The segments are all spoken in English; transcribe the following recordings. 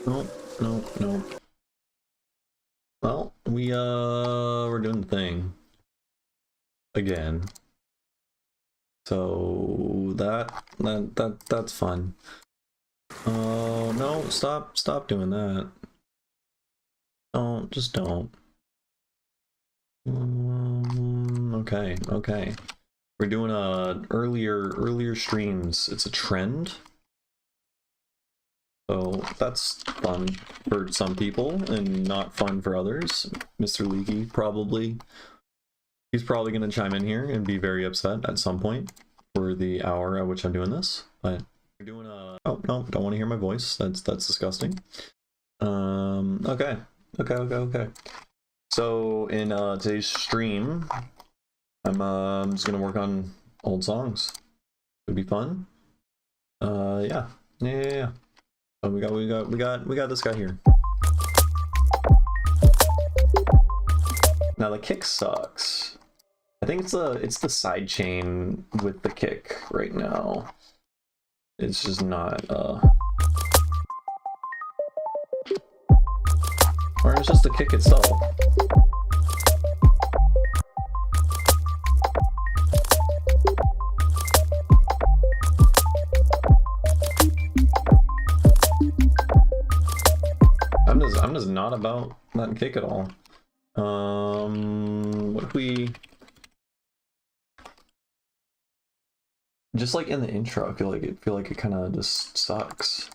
Nope, nope, nope. Well, we're doing the thing again. So that's fun. Oh no, stop doing that. Just don't. Okay, okay. We're doing earlier streams. It's a trend. So that's fun for some people and not fun for others. Mr. Leaky he's probably gonna chime in here and be very upset at some point for the hour at which I'm doing this. But we're doing oh no, don't want to hear my voice. That's disgusting. Okay. So in today's stream, I'm just gonna work on old songs. It'd be fun. Yeah. Oh, we got this guy here. Now the kick sucks. I think it's the side chain with the kick right now. It's just not or it's just the kick itself. I'm just not about that kick at all. What if we just like in the intro? I feel like it kind of just sucks.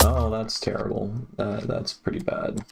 Oh, that's terrible. That's pretty bad.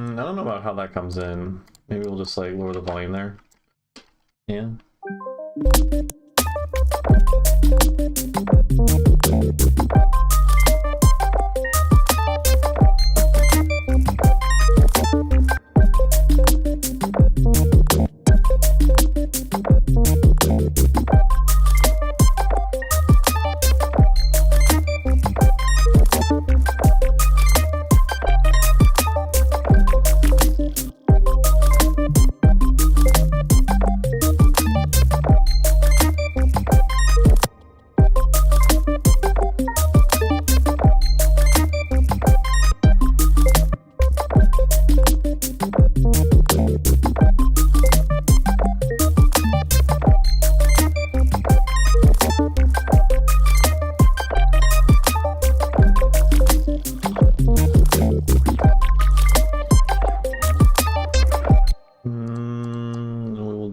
I don't know about how that comes in. Maybe we'll just like lower the volume there. Yeah.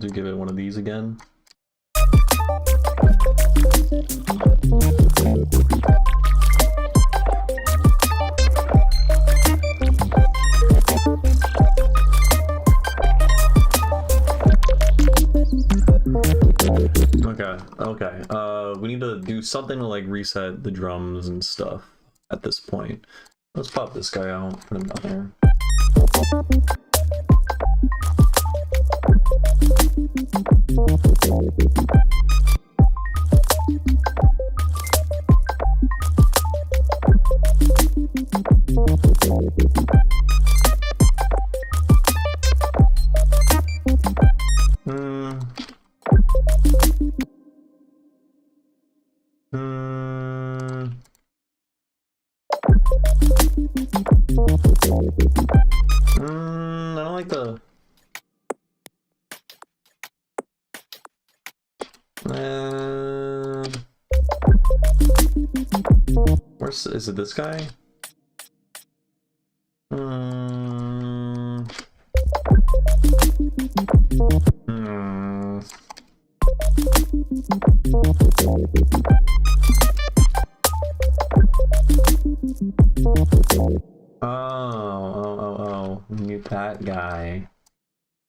We'll give it one of these again. Okay. We need to do something to like reset the drums and stuff at this point. Let's pop this guy out, put him down there. Is it this guy? Oh, mute that guy.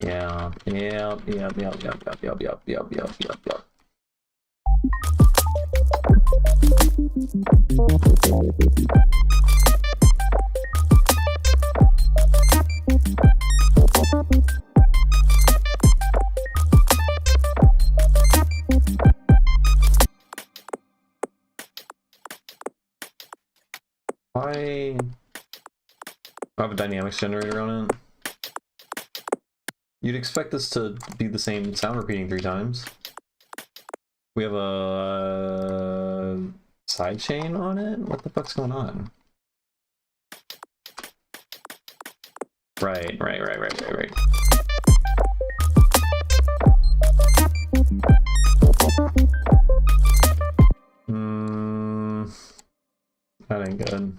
Yeah, yep. I have a dynamics generator on it. You'd expect this to be the same sound repeating 3 times. We have a sidechain on it? What the fuck's going on? Right. That ain't good.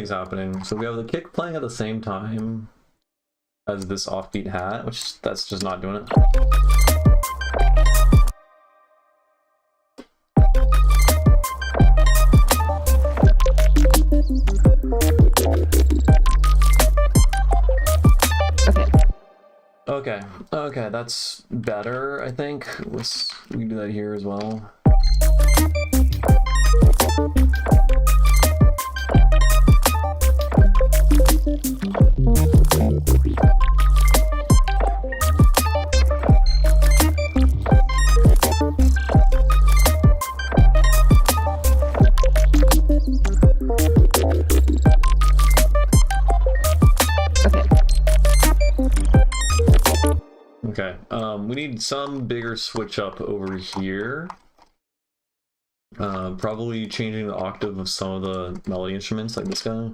Happening. So we have the kick playing at the same time as this offbeat hat, which that's just not doing it. Okay, that's better, I think. We can do that here as well. Okay, we need some bigger switch up over here. Probably changing the octave of some of the melody instruments, like this guy.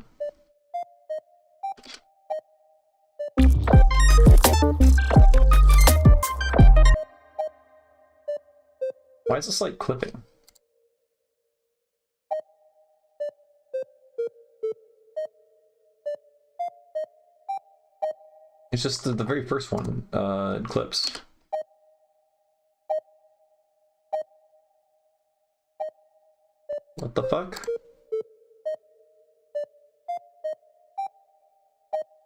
Why is this like clipping? It's just the very first one, clips. What the fuck?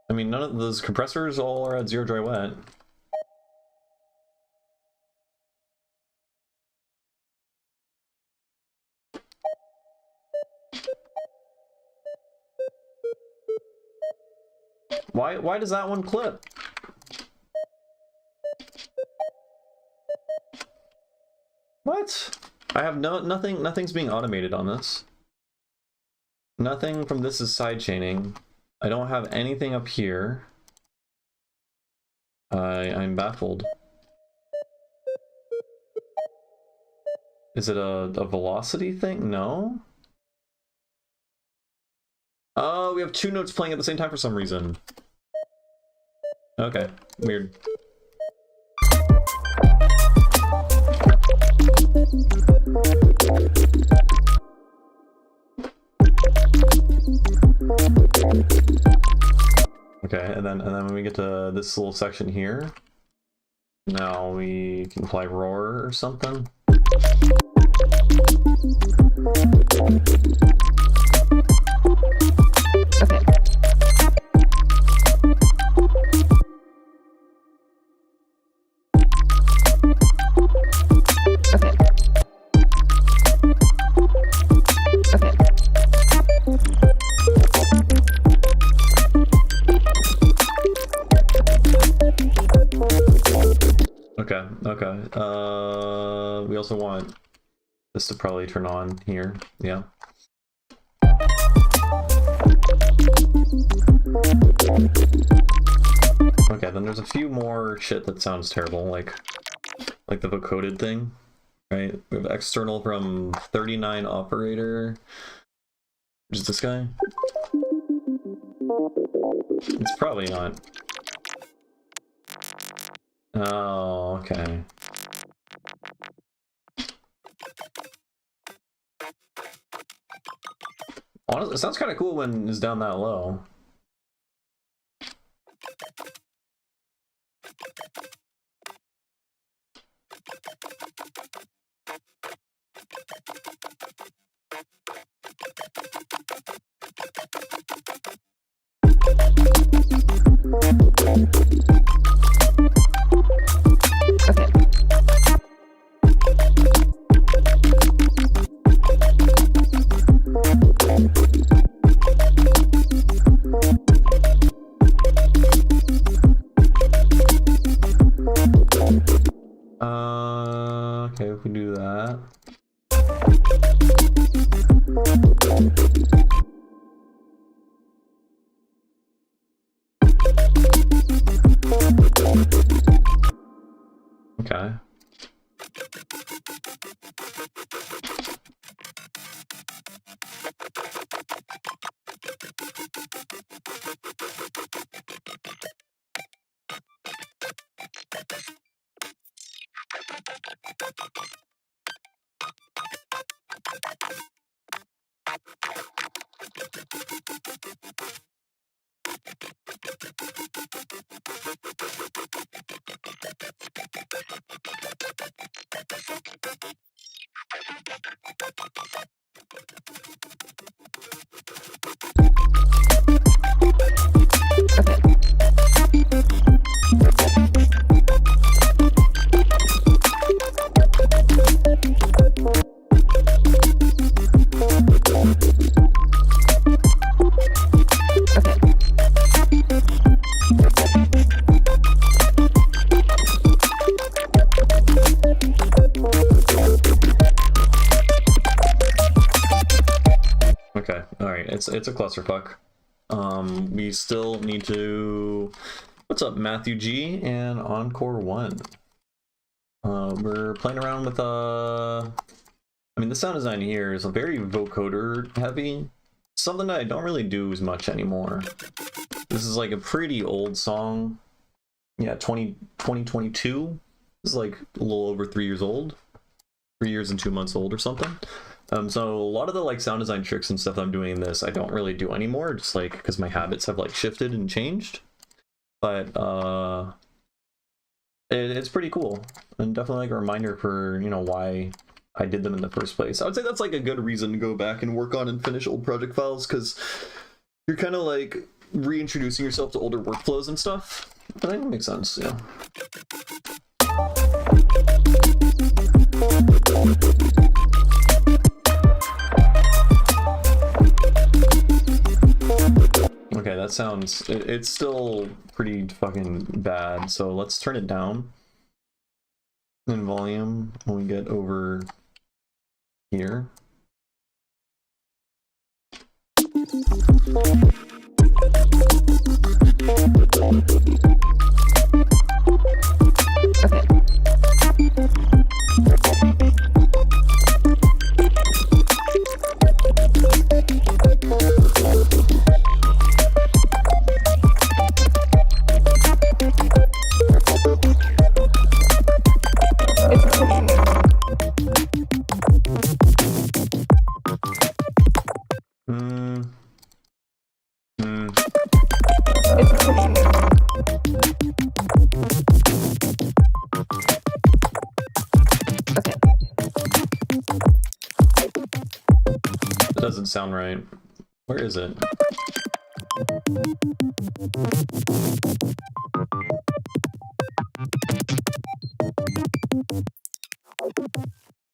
I mean, none of those compressors all are at 0 dry wet. Why does that one clip? What? I have nothing's being automated on this. Nothing from this is sidechaining. I don't have anything up here. I'm baffled. Is it a velocity thing? No? Oh, we have 2 notes playing at the same time for some reason. Okay, weird. Okay, and then when we get to this little section here, now we can apply roar or something. Okay. We also want this to probably turn on here. Yeah. Okay, then there's a few more shit that sounds terrible, like the vocoded thing, right? We have external from 39 operator, which is this guy. It's probably not. Oh, okay. Honestly, it sounds kind of cool when it's down that low. Okay, if we do that. Okay. Okay, alright, it's a clusterfuck. We still need to... What's up, Matthew G and Encore 1? We're playing around with, I mean, the sound design here is a very vocoder heavy. Something that I don't really do as much anymore. This is like a pretty old song. Yeah, 2022. This is like a little over 3 years old. 3 years and 2 months old or something. So a lot of the like sound design tricks and stuff that I'm doing in this, I don't really do anymore, just like because my habits have like shifted and changed. But it's pretty cool, and definitely like a reminder for, you know, why I did them in the first place. I would say that's like a good reason to go back and work on and finish old project files, because you're kind of like reintroducing yourself to older workflows and stuff. I think it makes sense, yeah. Okay, that sounds... It's still pretty fucking bad, so let's turn it down in volume when we get over here. That doesn't sound right. Where is it?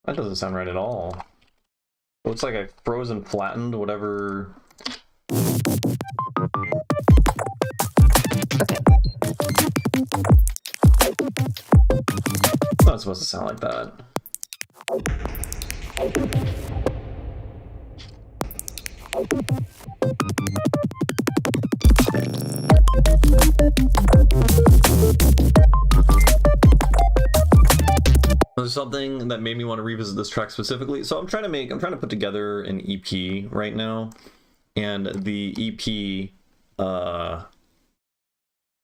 That doesn't sound right at all. It looks like I froze and flattened whatever. supposed to sound like that. There's something that made me want to revisit this track specifically. So I'm trying to put together an EP right now, and the EP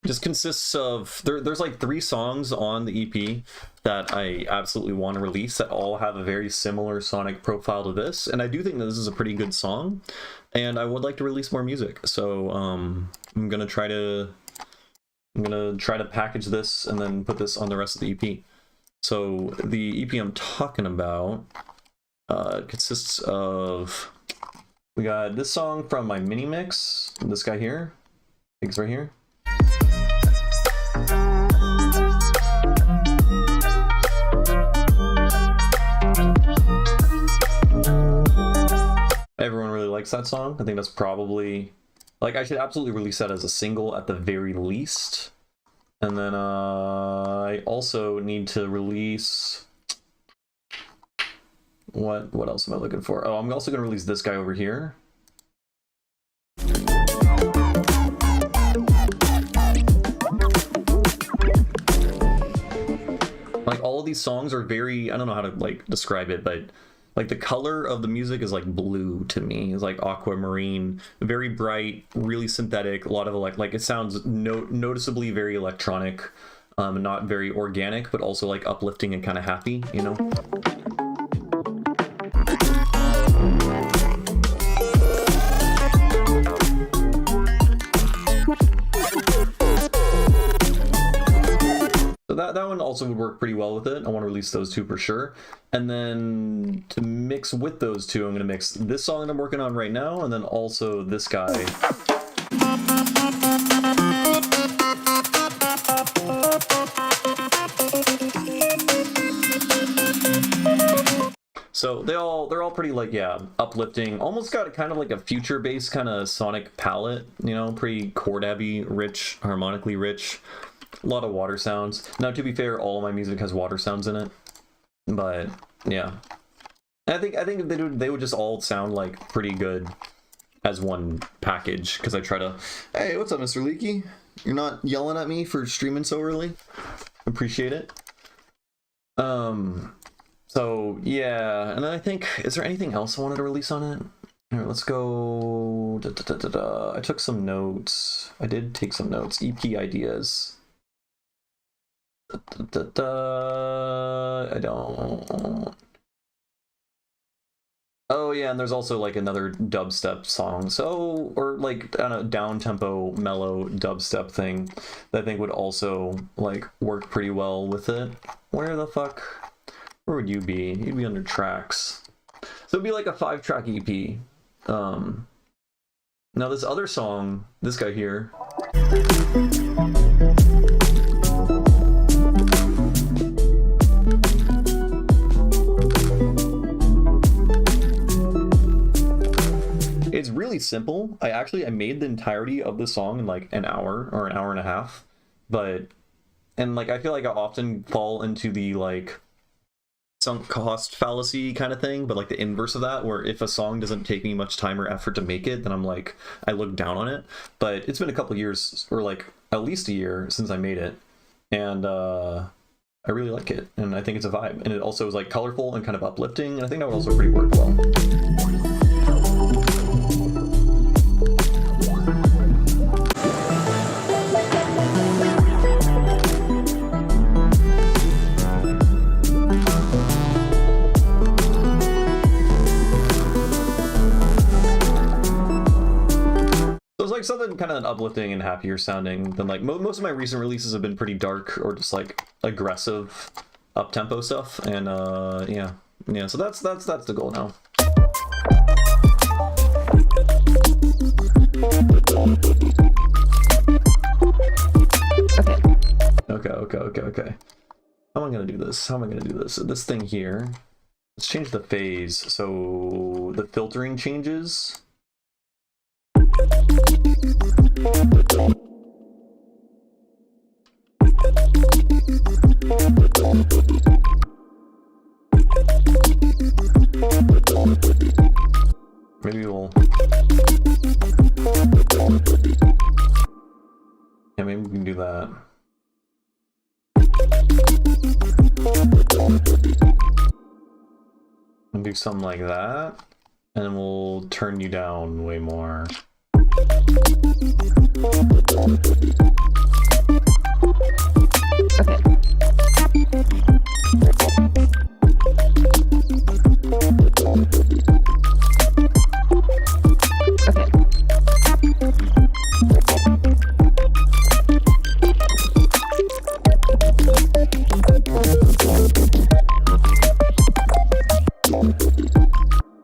just consists of there's like 3 songs on the EP that I absolutely want to release that all have a very similar sonic profile to this, and I do think that this is a pretty good song, and I would like to release more music. So I'm gonna try to package this and then put this on the rest of the EP. So the EP I'm talking about consists of, we got this song from my mini mix, this guy here, I think it's right here. Everyone really likes that song. I think that's probably, like, I should absolutely release that as a single at the very least. And then I also need to release, what else am I looking for? Oh, I'm also going to release this guy over here. Like, all of these songs are very, I don't know how to like describe it, but like the color of the music is like blue to me. It's like aquamarine, very bright, really synthetic, a lot of like it sounds noticeably very electronic, not very organic, but also like uplifting and kind of happy, you know? So that one also would work pretty well with it. I want to release those 2 for sure. And then to mix with those 2, I'm going to mix this song that I'm working on right now, and then also this guy. So they're all pretty like, yeah, uplifting, almost got kind of like a future based kind of sonic palette, you know, pretty chord heavy, rich, harmonically rich. A lot of water sounds. Now, to be fair, all of my music has water sounds in it, but yeah, I think they would just all sound like pretty good as one package. Because I try to, hey, what's up, Mr. Leaky? You're not yelling at me for streaming so early. Appreciate it. So yeah, and I think, is there anything else I wanted to release on it? All right, let's go. I took some notes. I did take some notes. EP ideas. I don't. Oh yeah, and there's also like another dubstep song, so, or like, I don't know, down tempo mellow dubstep thing that I think would also like work pretty well with it. Where would you be? You'd be under tracks, so it'd be like a 5-track EP. Now this other song, this guy here, it's really simple. I made the entirety of the song in like an hour or an hour and a half, and like I feel like I often fall into the like sunk cost fallacy kind of thing, but like the inverse of that, where if a song doesn't take me much time or effort to make it, then I'm like, I look down on it. But it's been a couple years, or like at least a year since I made it, and I really like it, and I think it's a vibe, and it also is like colorful and kind of uplifting, and I think that would also pretty work well. So it's like something kind of uplifting and happier sounding than like most of my recent releases have been pretty dark or just like aggressive up-tempo stuff, and yeah, so that's the goal now. Okay. How am I gonna do this? This thing here, let's change the phase so the filtering changes. Maybe we'll... Yeah, maybe we can do that. And do something like that, and then we'll turn you down way more.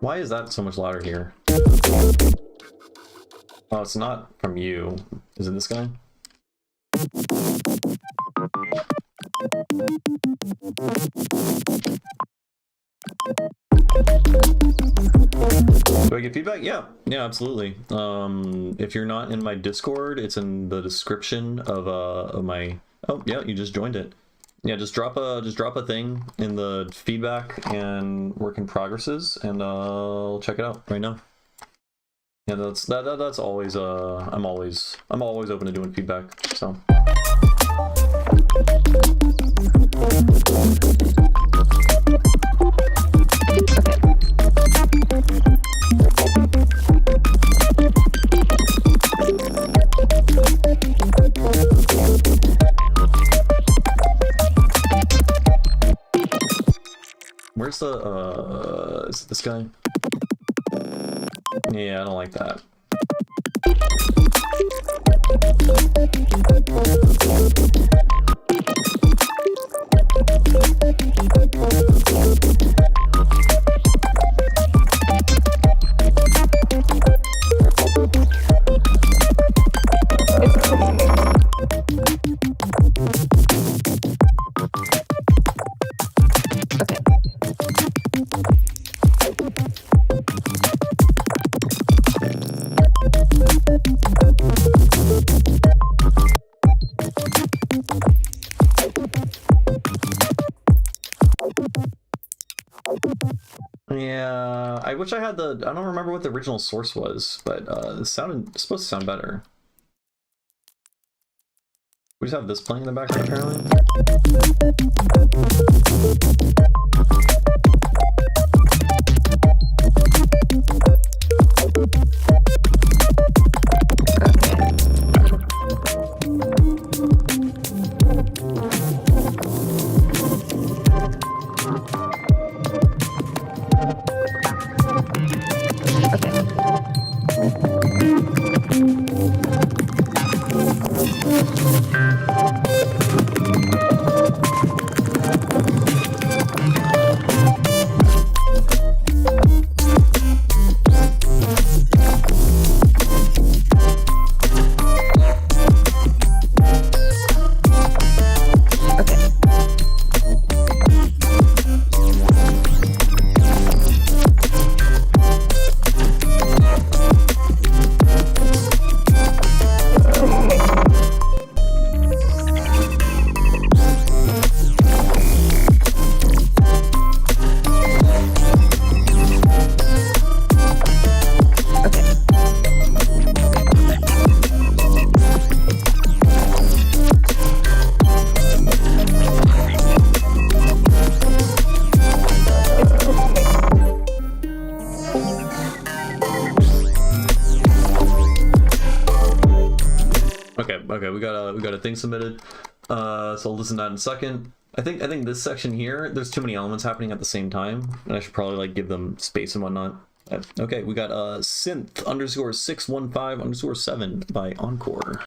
Why is that so much louder here? Oh, it's not from you. Is it this guy? Do I get feedback? Yeah, absolutely. If you're not in my Discord, it's in the description of my... Oh, yeah, you just joined it. Yeah, just drop a thing in the feedback and work in progresses, and I'll check it out right now. Yeah, that's always I'm always open to doing feedback. So. Where's the, is it this guy? Yeah, I don't like that. Yeah, I wish I had the... I don't remember what the original source was, but it's supposed to sound better. We just have this playing in the background, apparently. Okay, we got a thing submitted. So I'll listen to that in a second. I think this section here, there's too many elements happening at the same time, and I should probably like give them space and whatnot. Okay, we got synth _615_7 by Encore.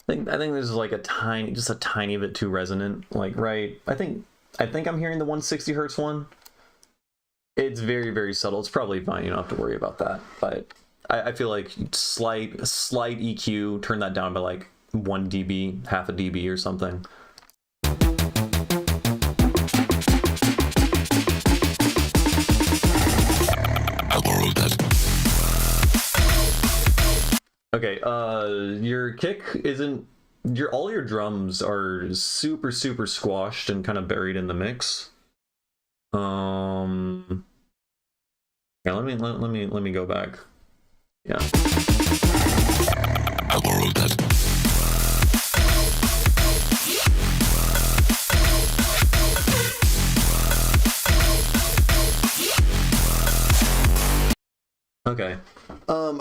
I think this is like just a tiny bit too resonant. Like, right? I think I'm hearing the 160 hertz one. It's very, very subtle. It's probably fine. You don't have to worry about that. But I feel like slight EQ, turn that down by like 1 dB, half a dB or something. Okay, your kick isn't all your drums are super squashed and kind of buried in the mix. Yeah, let me go back. Yeah. Okay.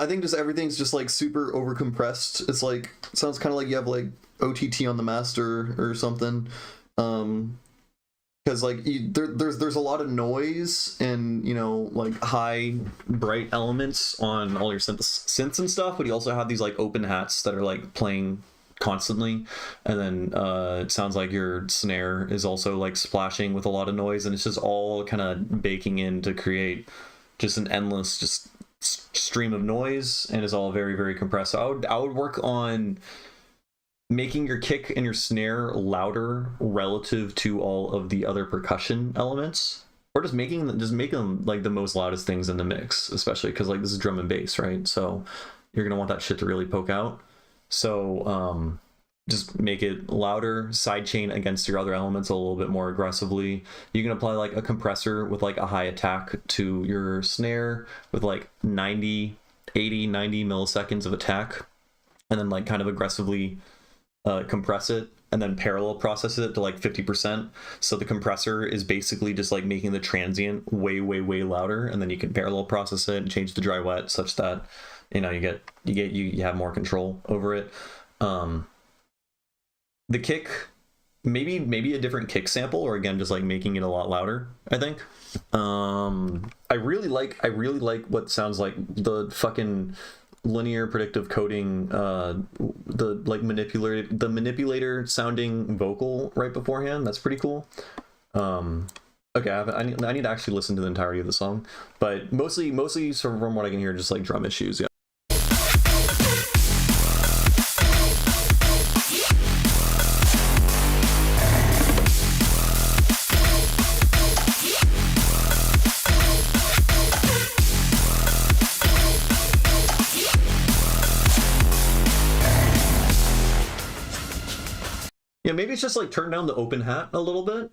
I think just everything's just like super over compressed. It's like, it sounds kind of like you have like OTT on the master or something. Because like there's a lot of noise and, you know, like high bright elements on all your synths and stuff, but you also have these like open hats that are like playing constantly, and then it sounds like your snare is also like splashing with a lot of noise, and it's just all kind of baking in to create just an endless just stream of noise, and it's all very compressed. So I would work on making your kick and your snare louder relative to all of the other percussion elements, or just make them like the most loudest things in the mix, especially because like this is drum and bass, right? So you're gonna want that shit to really poke out. So just make it louder, sidechain against your other elements a little bit more aggressively. You can apply like a compressor with like a high attack to your snare with like 90 milliseconds of attack, and then like kind of aggressively compress it, and then parallel process it to like 50%. So the compressor is basically just like making the transient way louder, and then you can parallel process it and change the dry wet such that, you know, you have more control over it. The kick, maybe a different kick sample, or again just like making it a lot louder, I think. I really like what sounds like the fucking linear predictive coding, the manipulator sounding vocal right beforehand. That's pretty cool. Okay, I need to actually listen to the entirety of the song, but mostly from what I can hear, just like drum issues. Yeah. Yeah, maybe it's just like turn down the open hat a little bit.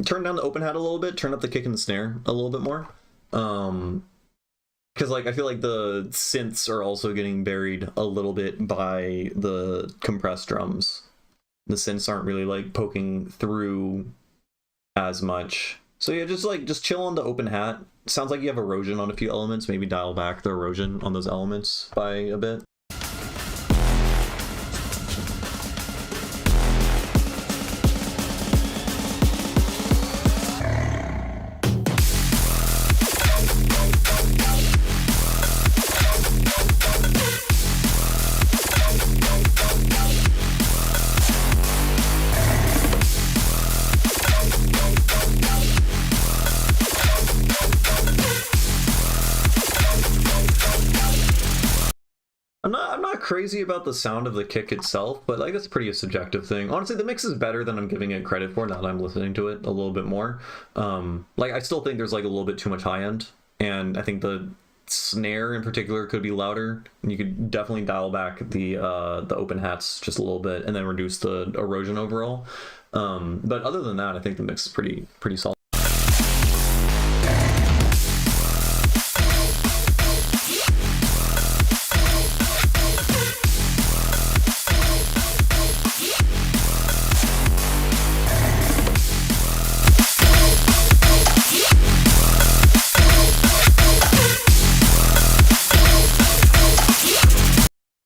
Turn up the kick and the snare a little bit more. Because like I feel like the synths are also getting buried a little bit by the compressed drums. The synths aren't really like poking through as much. So yeah, just chill on the open hat. Sounds like you have erosion on a few elements. Maybe dial back the erosion on those elements by a bit. I'm not crazy about the sound of the kick itself, but like that's a pretty subjective thing. Honestly, the mix is better than I'm giving it credit for now that I'm listening to it a little bit more. Like I still think there's like a little bit too much high end, and I think the snare in particular could be louder. And you could definitely dial back the open hats just a little bit, and then reduce the erosion overall. But other than that, I think the mix is pretty solid.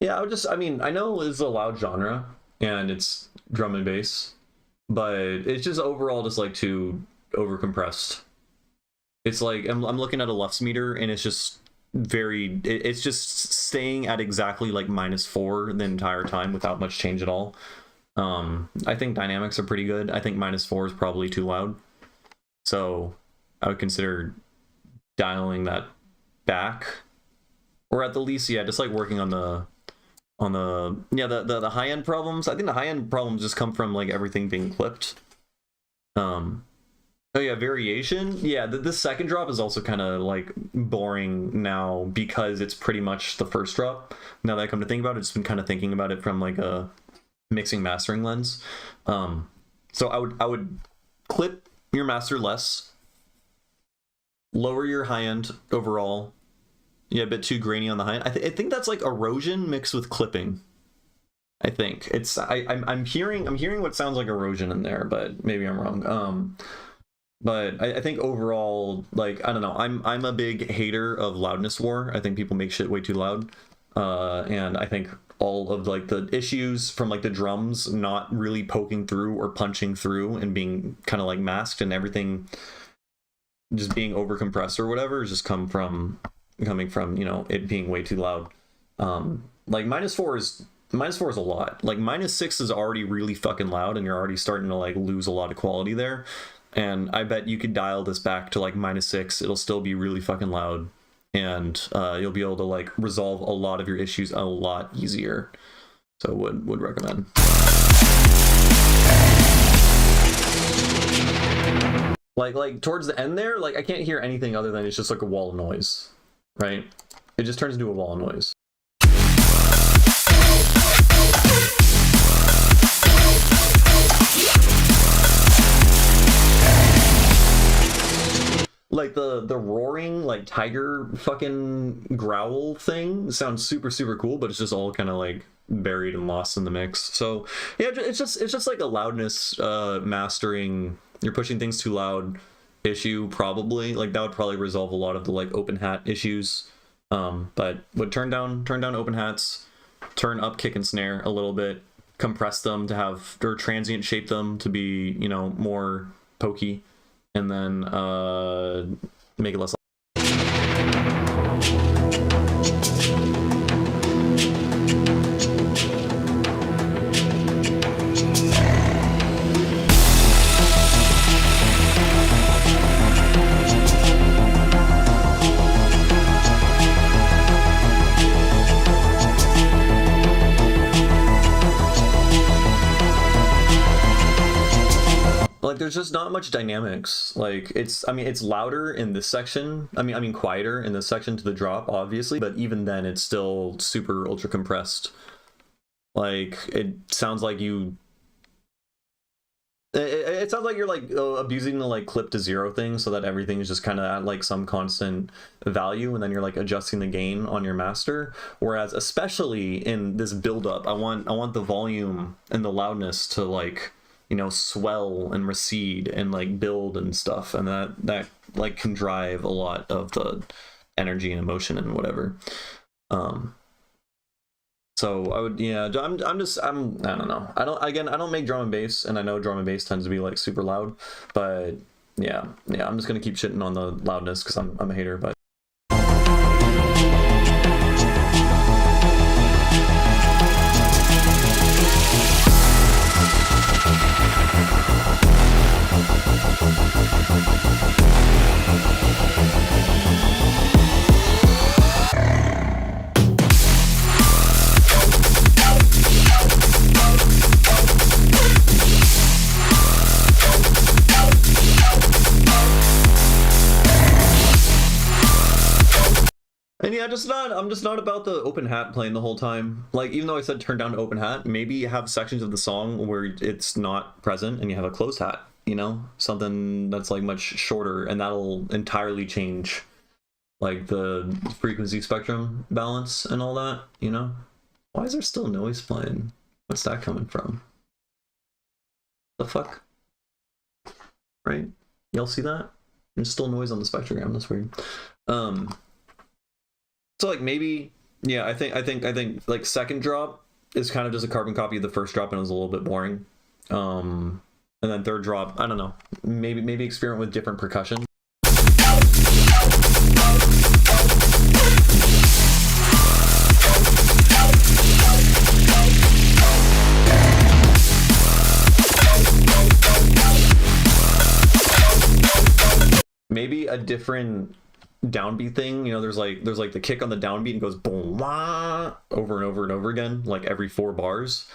Yeah, I mean, I know it's a loud genre and it's drum and bass, but it's just overall just like too overcompressed. It's like I'm looking at a Lux meter and it's just it's just staying at exactly like -4 the entire time without much change at all. I think dynamics are pretty good. I think -4 is probably too loud, so I would consider dialing that back, or at the least, yeah, just like working on the the high end problems. I think the high end problems just come from like everything being clipped. Oh yeah, variation. Yeah, the second drop is also kind of like boring now because it's pretty much the first drop. Now that I come to think about it, I've just been kind of thinking about it from like a mixing mastering lens. So I would clip your master less, lower your high end overall. Yeah, a bit too grainy on the high end. I think that's like erosion mixed with clipping. I think it's I'm hearing what sounds like erosion in there, but maybe I'm wrong. But I think overall, like, I don't know, I'm a big hater of loudness war. I think people make shit way too loud, and I think all of like the issues from like the drums not really poking through or punching through and being kind of like masked and everything just being over compressed or whatever is just coming from, you know, it being way too loud. Like -4 is a lot. Like -6 is already really fucking loud and you're already starting to like lose a lot of quality there. And I bet you could dial this back to like -6. It'll still be really fucking loud, and you'll be able to like resolve a lot of your issues a lot easier. So would recommend. Like towards the end there, like I can't hear anything other than it's just like a wall of noise, right? It just turns into a wall of noise. Like the roaring like tiger fucking growl thing sounds super cool, but it's just all kind of like buried and lost in the mix. So yeah, it's just like a loudness mastering. You're pushing things too loud issue, probably. Like that would probably resolve a lot of the like open hat issues. But would turn down open hats, turn up kick and snare a little bit, compress them to have, or transient shape them to be, you know, more pokey, and then make it less. Like there's just not much dynamics. Like it's louder in this section. I mean quieter in this section to the drop, obviously, but even then it's still super ultra compressed. Like it sounds like it sounds like you're like abusing the like clip to zero thing so that everything is just kind of at like some constant value, and then you're like adjusting the gain on your master. Whereas especially in this build up, I want the volume and the loudness to like, you know, swell and recede and like build and stuff, and that like can drive a lot of the energy and emotion and whatever. So I would, yeah, I don't know. I don't make drum and bass, and I know drum and bass tends to be like super loud, but yeah, I'm just gonna keep shitting on the loudness because I'm a hater, but. And yeah, I'm just not about the open hat playing the whole time. Like, even though I said turn down to open hat, maybe you have sections of the song where it's not present and you have a closed hat, you know? Something that's like much shorter, and that'll entirely change like the frequency spectrum balance and all that, you know? Why is there still noise playing? What's that coming from? The fuck? Right? Y'all see that? There's still noise on the spectrogram, that's weird. So like maybe, yeah, I think like second drop is kind of just a carbon copy of the first drop, and it was a little bit boring. And then third drop, I don't know, maybe experiment with different percussion. a different downbeat thing. You know, there's like the kick on the downbeat and goes boom wah over and over and over again, like every 4 bars.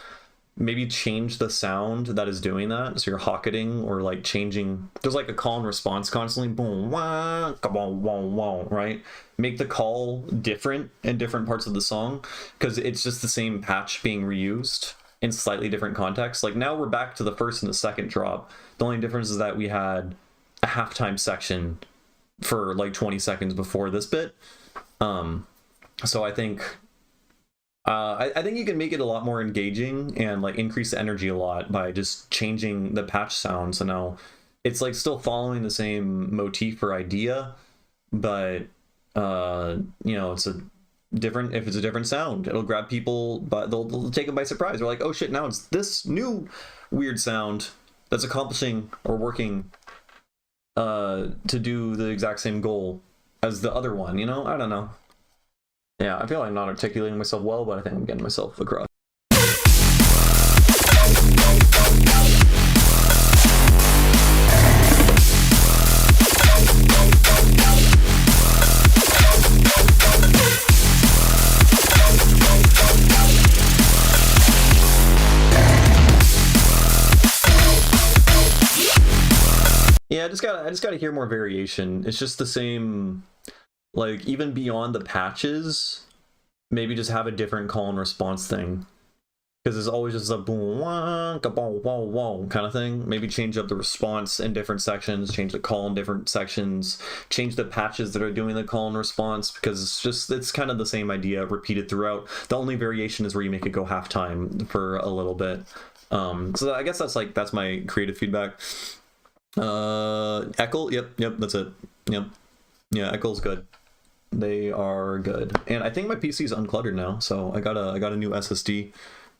Maybe change the sound that is doing that, so you're hocketing or like changing. There's like a call and response constantly, boom wah boom wah wah, right? Make the call different in different parts of the song, because it's just the same patch being reused in slightly different contexts. Like now we're back to the first and the second drop. The only difference is that we had a halftime section for like 20 seconds before this bit. So I think I think you can make it a lot more engaging and like increase the energy a lot by just changing the patch sound. So now it's like still following the same motif or idea, but you know, it's a different, if it's a different sound, it'll grab people, but they'll take them by surprise. They're like, oh shit, now it's this new weird sound that's accomplishing or working to do the exact same goal as the other one, you know? I don't know. Yeah, I feel like I'm not articulating myself well, but I think I'm getting myself across. Yeah, I just gotta hear more variation. It's just the same, like even beyond the patches, maybe just have a different call and response thing, because it's always just a boom wah boom wah wah kind of thing. Maybe change up the response in different sections, change the call in different sections, change the patches that are doing the call and response, because it's kind of the same idea repeated throughout. The only variation is where you make it go halftime for a little bit. So I guess that's my creative feedback. Echo, yep, that's it. Yep, yeah, Echo's good. They are good, and I think my PC is uncluttered now, so I got a new SSD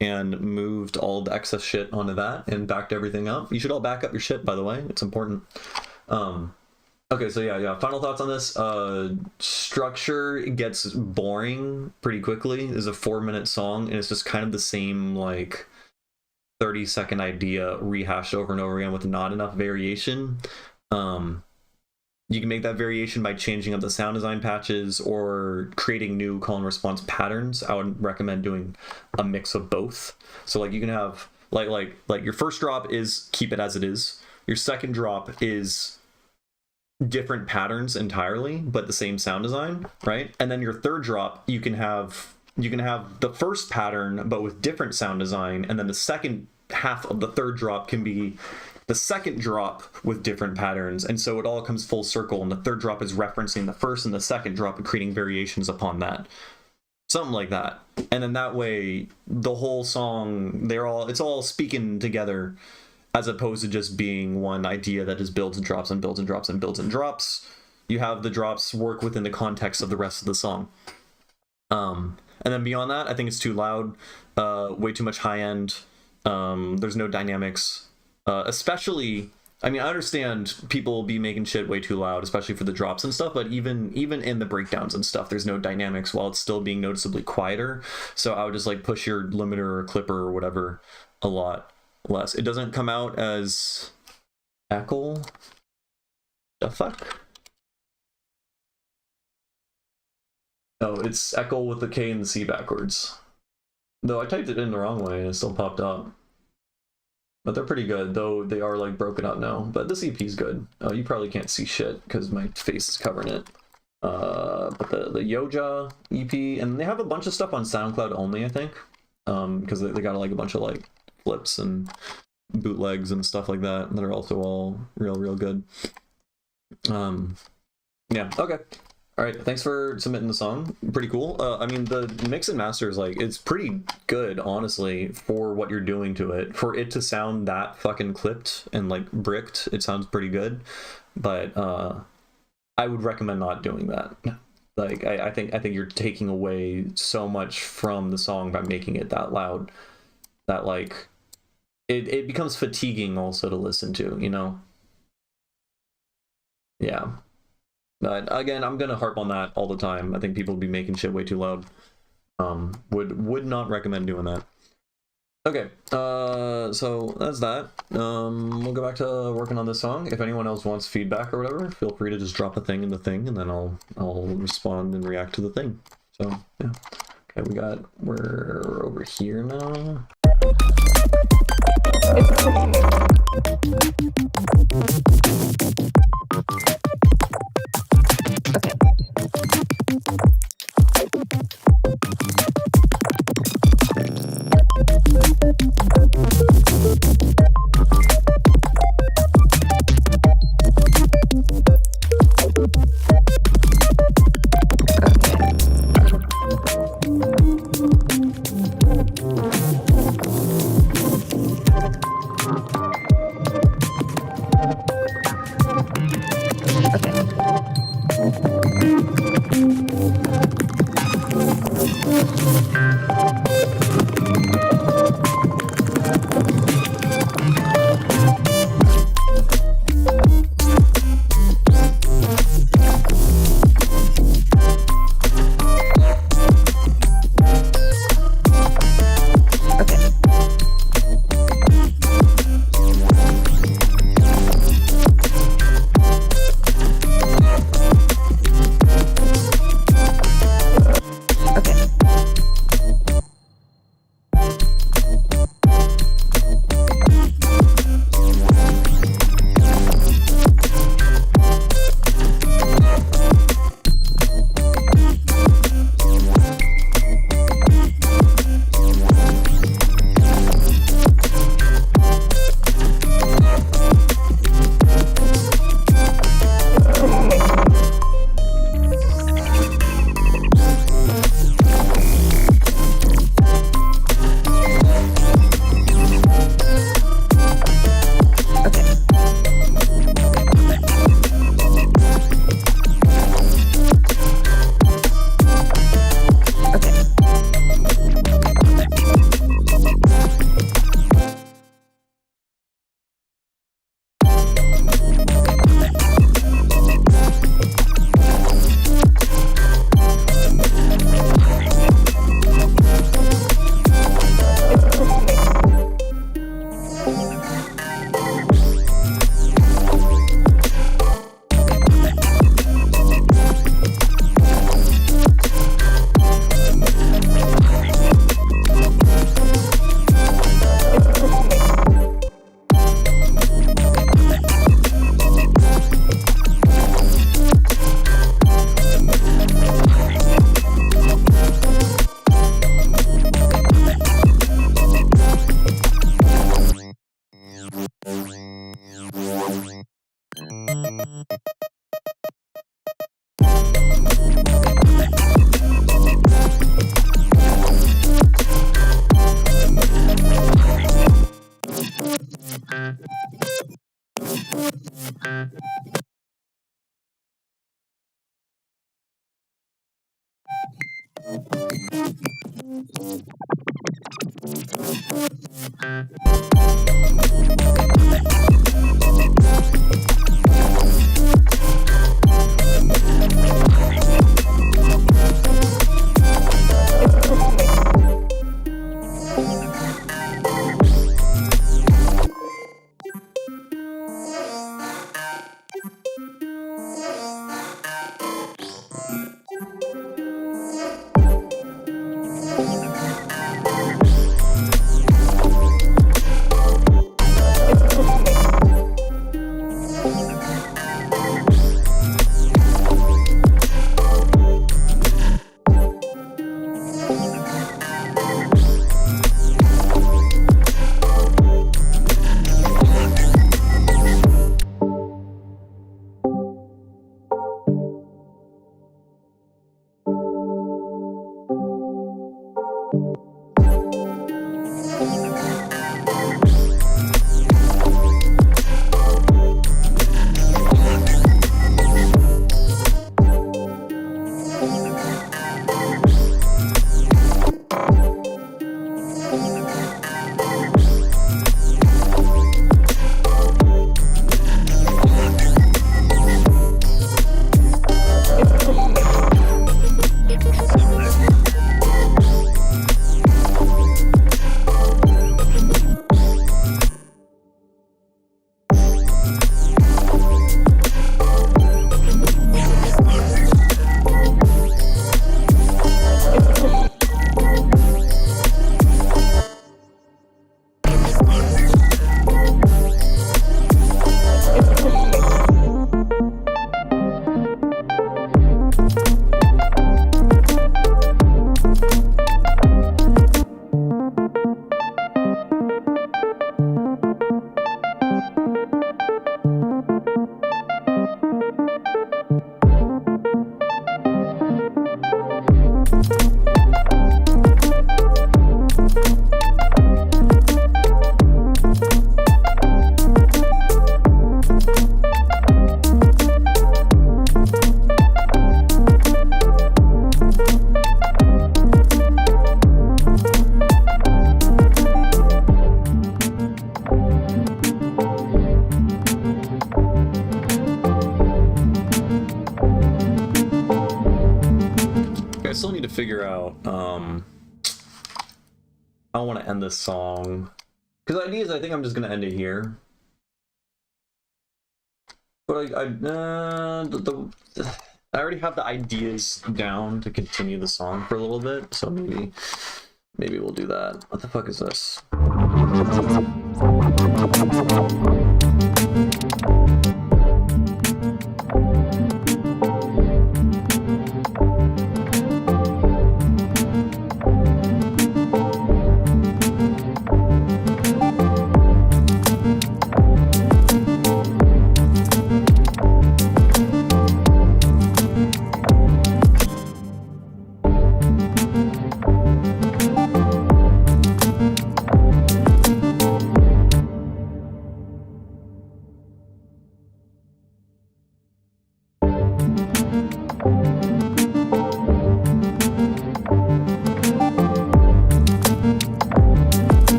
and moved all the excess shit onto that and backed everything up. You should all back up your shit, by the way. It's important. Okay, so yeah. Final thoughts on this. Structure gets boring pretty quickly. It's a 4-minute song, and it's just kind of the same like 30-second idea rehashed over and over again with not enough variation. You can make that variation by changing up the sound design patches or creating new call and response patterns. I would recommend doing a mix of both. So like you can have like your first drop is keep it as it is. Your second drop is different patterns entirely, but the same sound design, right? And then your third drop, you can have the first pattern but with different sound design, and then the second half of the third drop can be the second drop with different patterns, and so it all comes full circle, and the third drop is referencing the first and the second drop and creating variations upon that, something like that. And then that way the whole song, it's all speaking together, as opposed to just being one idea that just builds and drops and builds and drops and builds and drops. You have the drops work within the context of the rest of the song. And then beyond that, I think it's too loud, way too much high end. There's no dynamics, especially, I mean, I understand people will be making shit way too loud, especially for the drops and stuff, but even in the breakdowns and stuff, there's no dynamics while it's still being noticeably quieter. So I would just like push your limiter or clipper or whatever a lot less. It doesn't come out as echo. The fuck? Oh, it's echo with the K and the C backwards. Though I typed it in the wrong way and it still popped up. But they're pretty good, though they are like broken up now. But this EP is good. You probably can't see shit because my face is covering it. But the Yoja EP, and they have a bunch of stuff on SoundCloud only, I think. Because they got like a bunch of like flips and bootlegs and stuff like that that are also all real good. Yeah, okay. All right, thanks for submitting the song. Pretty cool. I mean, the mix and master is like, it's pretty good, honestly, for what you're doing to it. For it to sound that fucking clipped and like bricked, it sounds pretty good. But I would recommend not doing that. Like, I think you're taking away so much from the song by making it that loud, that like it becomes fatiguing also to listen to, you know? Yeah. But again, I'm gonna harp on that all the time. I think people would be making shit way too loud. Would not recommend doing that. Okay, so that's that. We'll go back to working on this song. If anyone else wants feedback or whatever, feel free to just drop a thing in the thing, and then I'll respond and react to the thing. So yeah. Okay, we're over here now. figure out how I want to end this song. Because ideas, I think I'm just gonna end it here. But I already have the ideas down to continue the song for a little bit, so maybe we'll do that. What the fuck is this?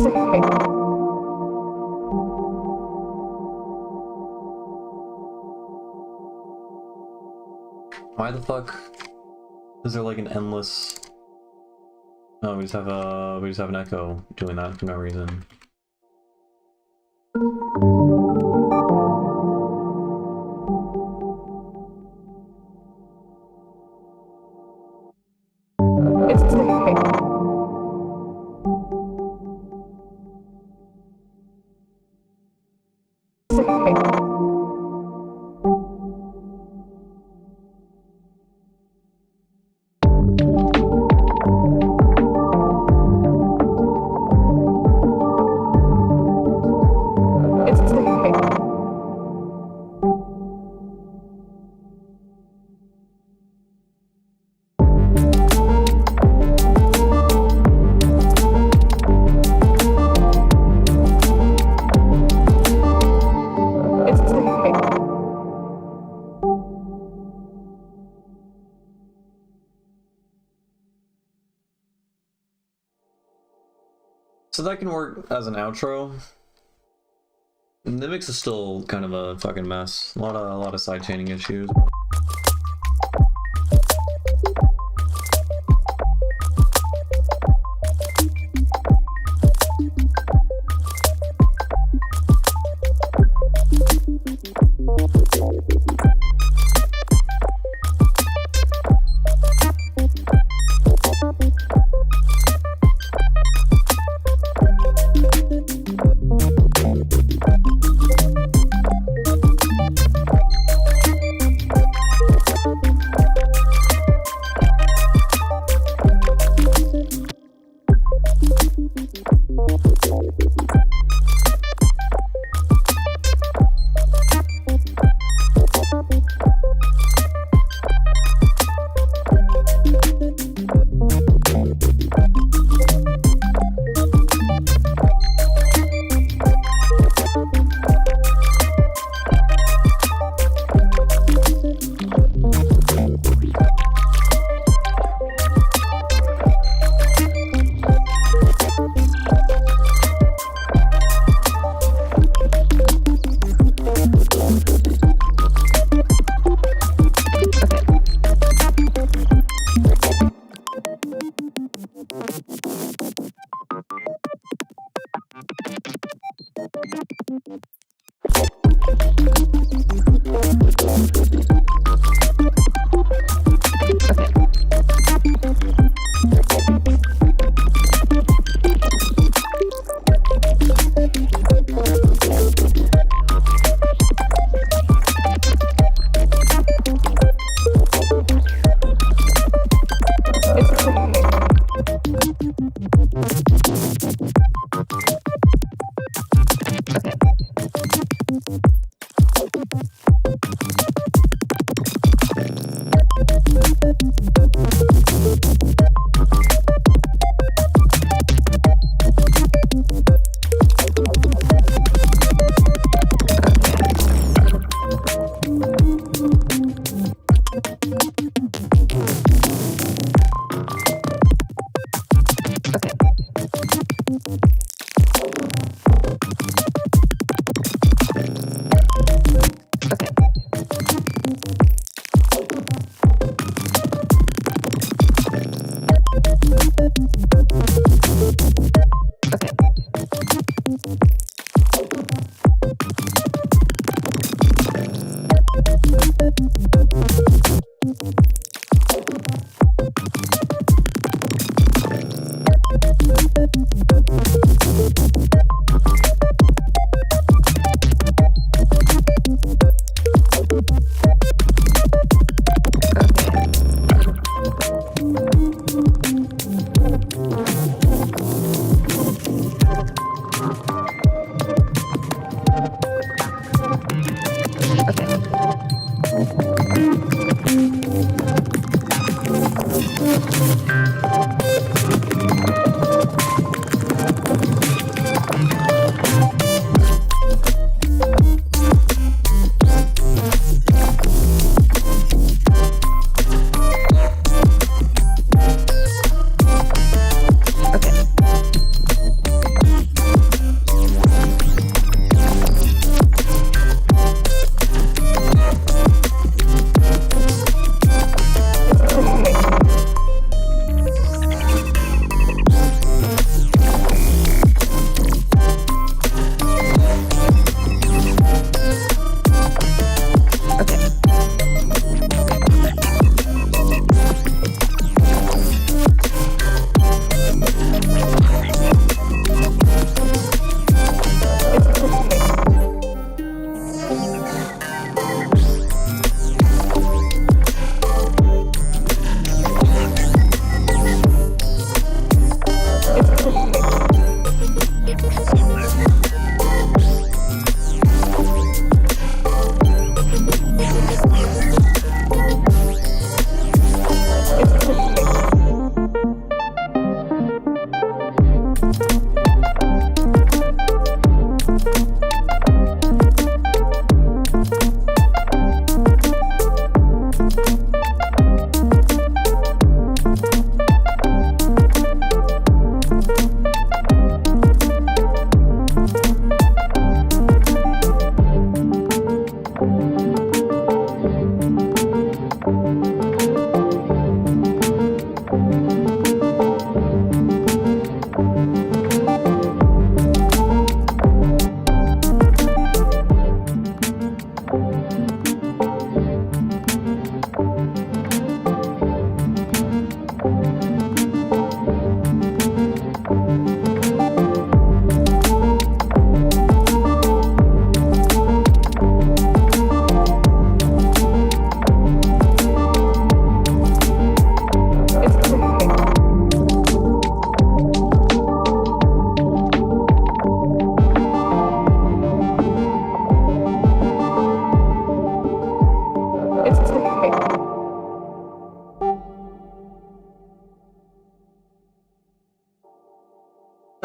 Why the fuck is there like an endless? Oh, we just have an echo doing that for no reason. So that can work as an outro. Nimics is still kind of a fucking mess. A lot of sidechaining issues.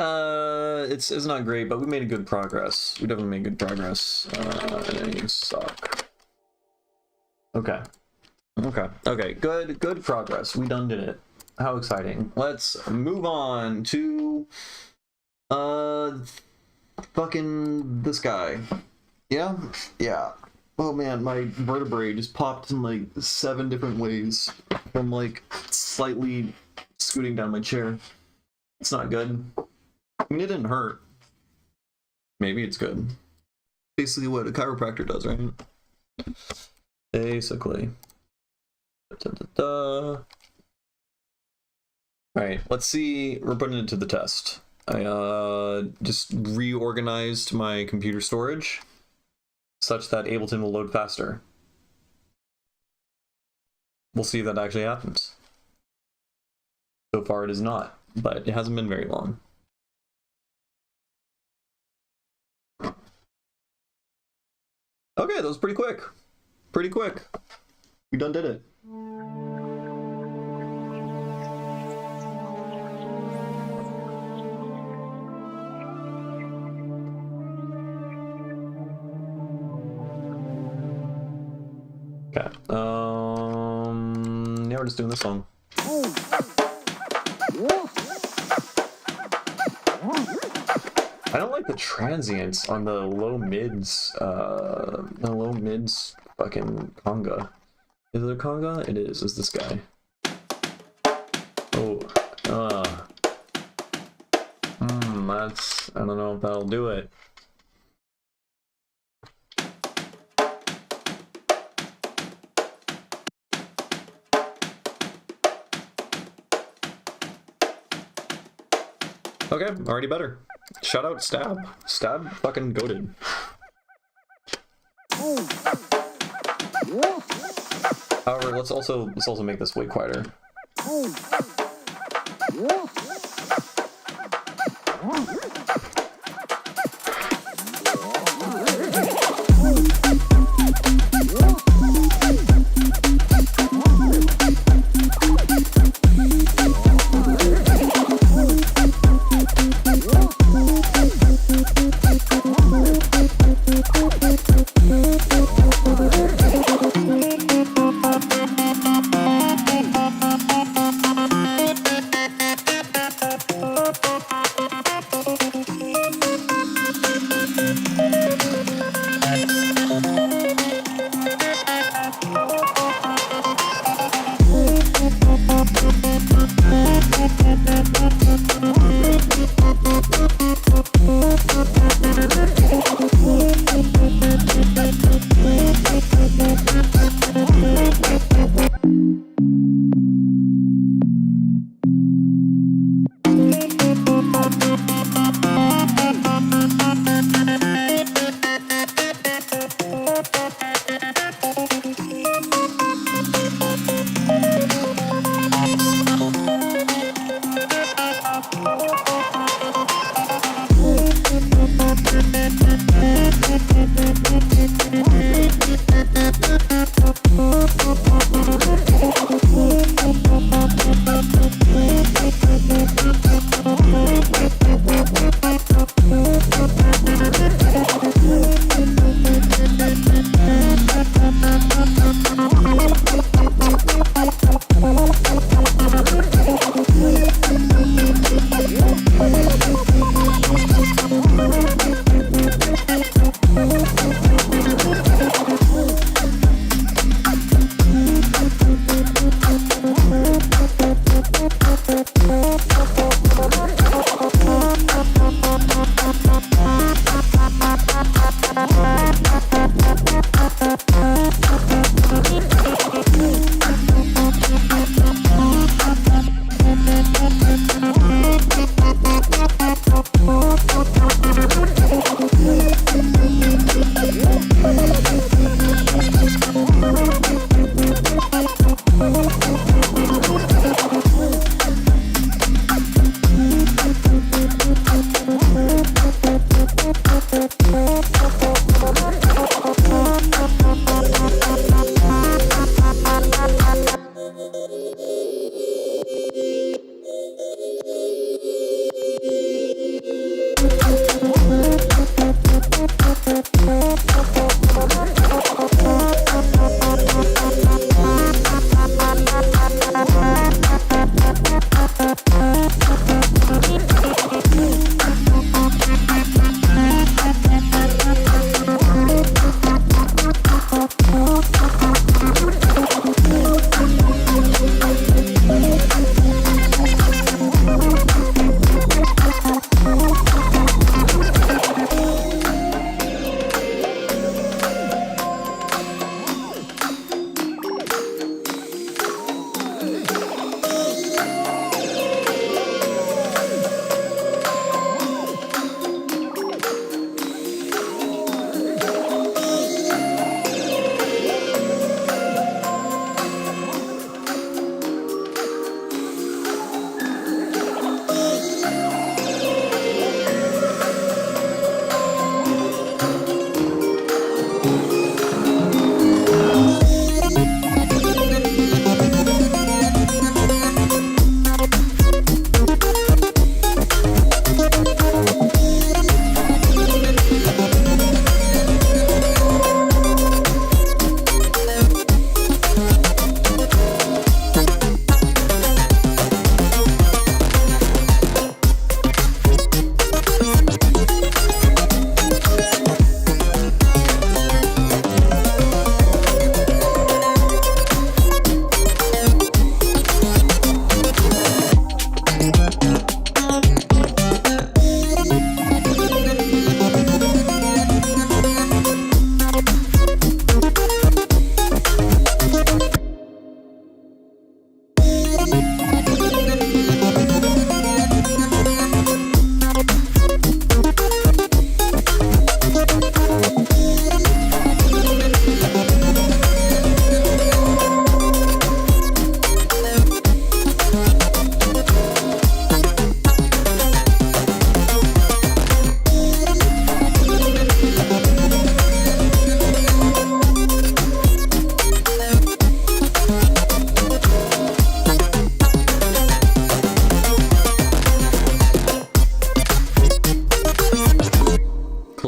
It's not great, but we made good progress. We definitely made good progress. You suck. Okay. Okay, good progress. We done did it. How exciting. Let's move on to fucking this guy. Yeah? Yeah. Oh man, my vertebrae just popped in like 7 different ways from like slightly scooting down my chair. It's not good. I mean, it didn't hurt. Maybe it's good. Basically what a chiropractor does, right? Basically. Alright, let's see. We're putting it to the test. I just reorganized my computer storage such that Ableton will load faster. We'll see if that actually happens. So far it is not, but it hasn't been very long. Okay, that was pretty quick. Pretty quick. We done did it. Okay. Yeah, we're just doing this song. I don't like the transients on the low mids, fucking conga. Is it a conga? It is. Is this guy? Oh, that's, I don't know if that'll do it. Okay, already better. Shout out Stab. Stab fucking goated. However, let's also make this way quieter.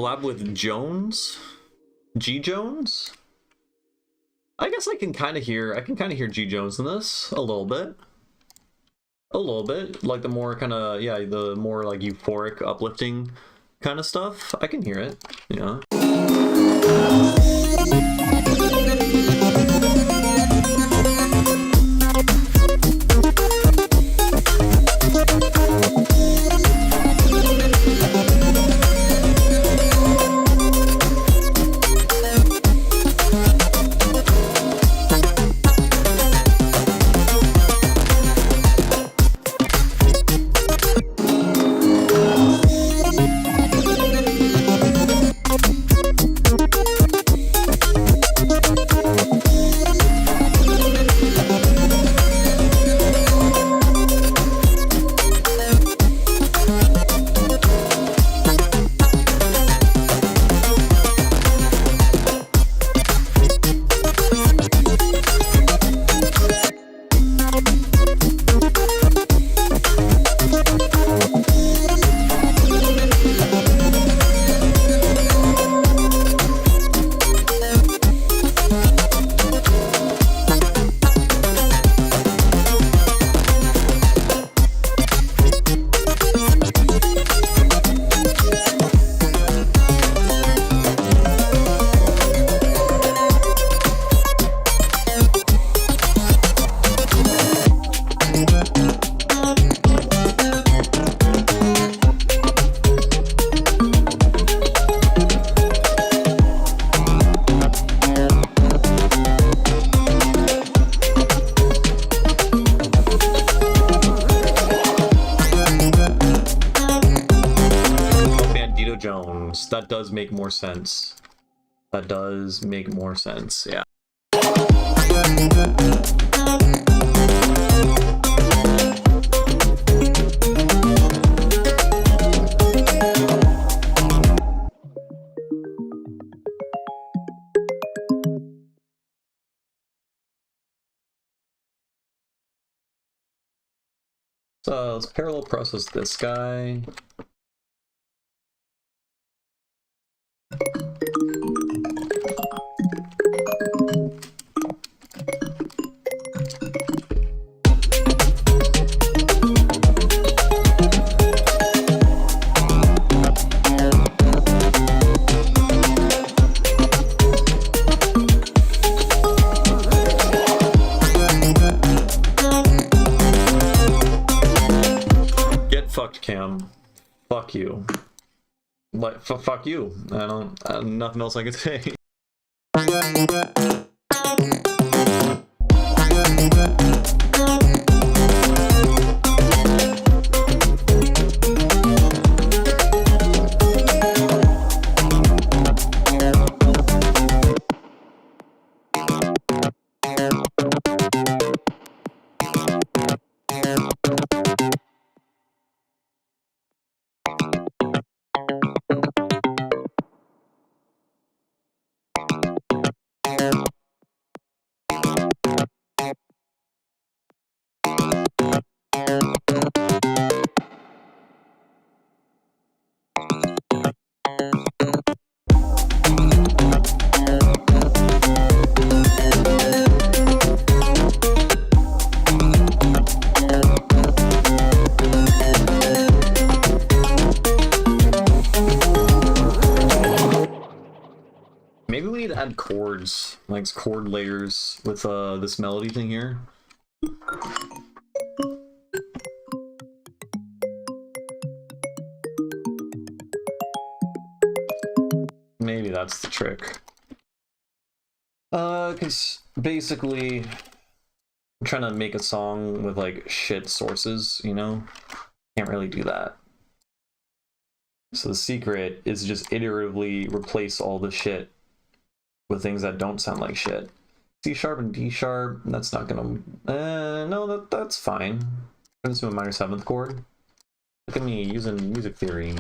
collab with Jones? G Jones? I guess I can kind of hear G Jones in this a little bit. A little bit, like the more kind of, yeah, the more like euphoric, uplifting kind of stuff. I can hear it, yeah. Jones. That does make more sense. That does make more sense, yeah. So let's parallel process this guy. Get fucked, Cam. Fuck you. Like, fuck you. I don't, nothing else I can say. Maybe we need to add chords, like chord layers with this melody thing here. Maybe that's the trick. Because basically, I'm trying to make a song with like shit sources, you know? Can't really do that. So the secret is just iteratively replace all the shit with things that don't sound like shit. C sharp and D sharp, that's not gonna... no, that's fine. Let's do a minor 7th chord. Look at me using music theory.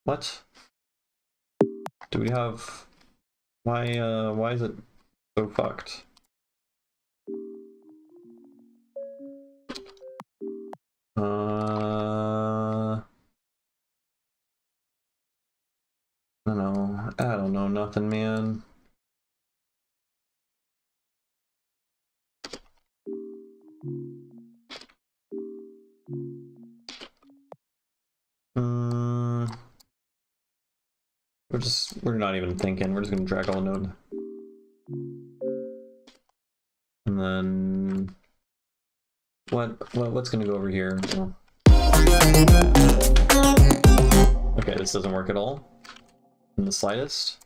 What? Do we have... Why is it so fucked? I don't know nothing, man. We're not even thinking. We're just gonna drag all node. And then what's gonna go over here? Okay, this doesn't work at all. In the slightest.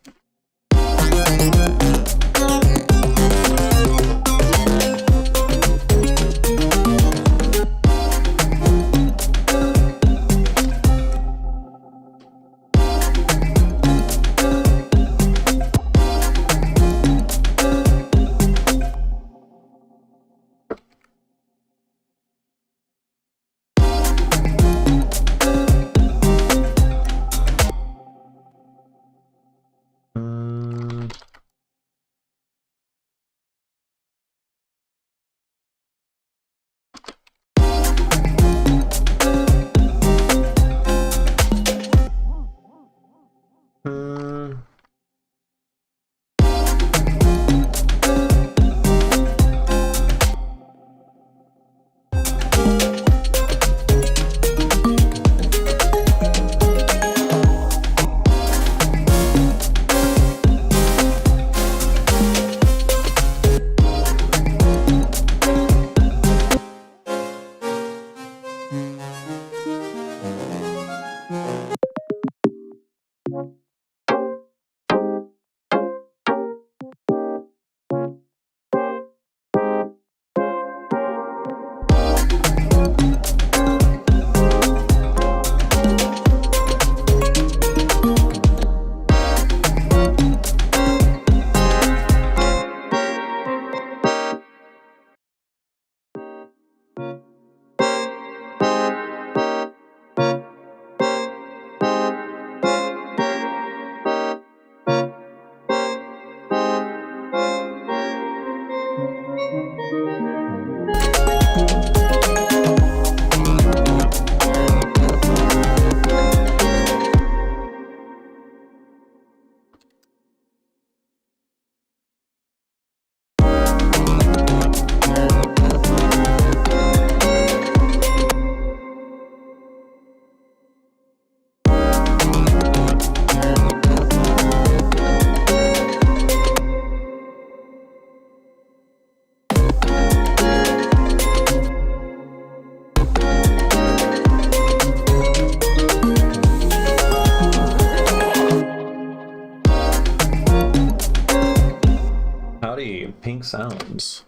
Howdy, Pink Sounds.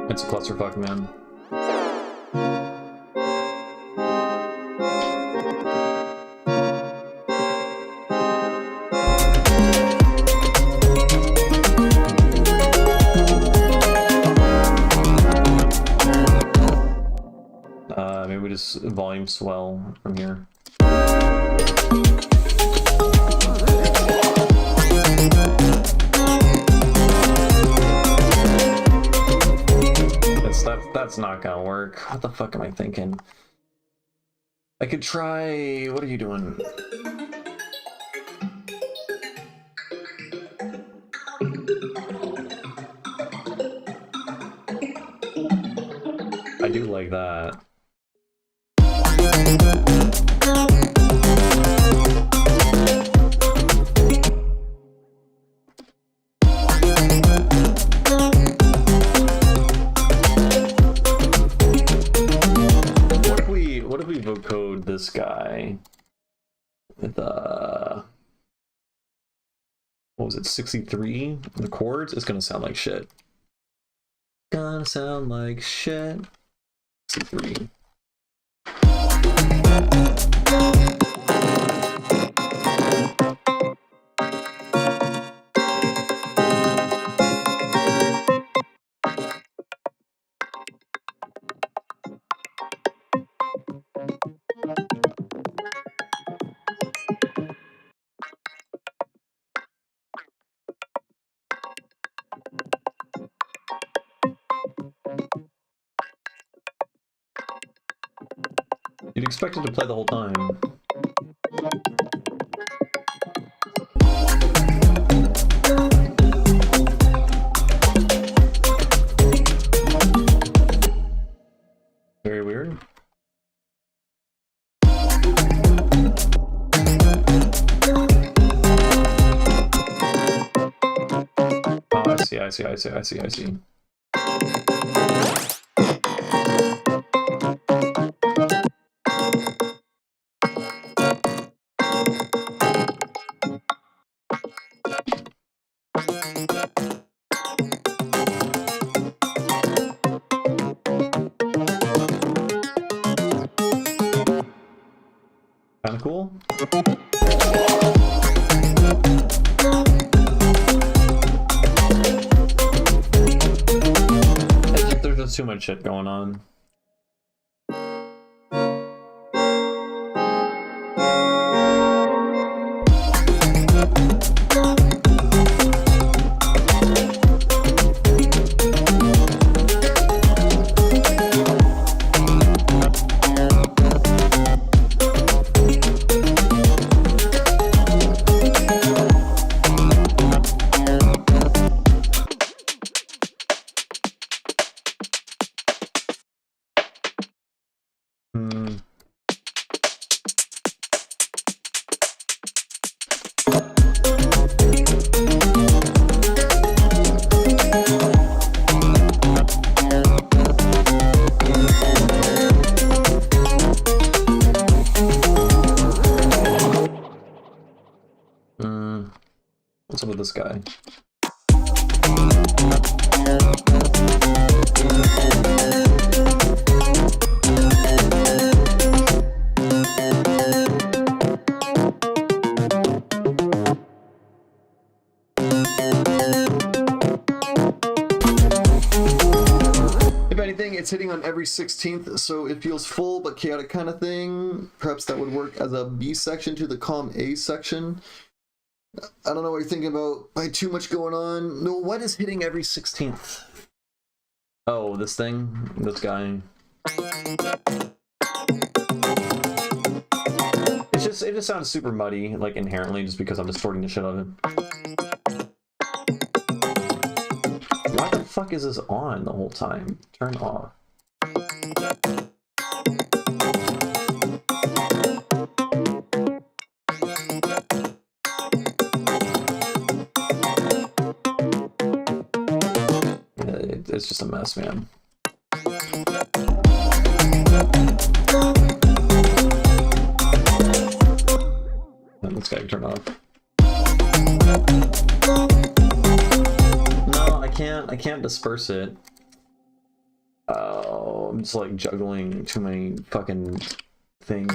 It's a clusterfuck, man. Maybe we just volume swell from here. That's not gonna work. What the fuck am I thinking? I could try... What are you doing? I do like that. What if we vocode this guy with what was it, 63? The chords? It's gonna sound like shit. Gonna sound like shit. 63. You'd expect it to play the whole time. Very weird. Oh, I see. Kinda cool. There's just too much shit going on. What's up with this guy? If anything, it's hitting on every 16th, so it feels full but chaotic kind of thing. Perhaps that would work as a B section to the calm A section. I don't know what you're thinking about. By too much going on. No, what is hitting every 16th? Oh, this thing? This guy. It just sounds super muddy, like inherently, just because I'm distorting the shit out of it. Why the fuck is this on the whole time? Turn off. It's just a mess, man. And this guy can turn off. No, I can't disperse it. Oh, I'm just like juggling too many fucking things.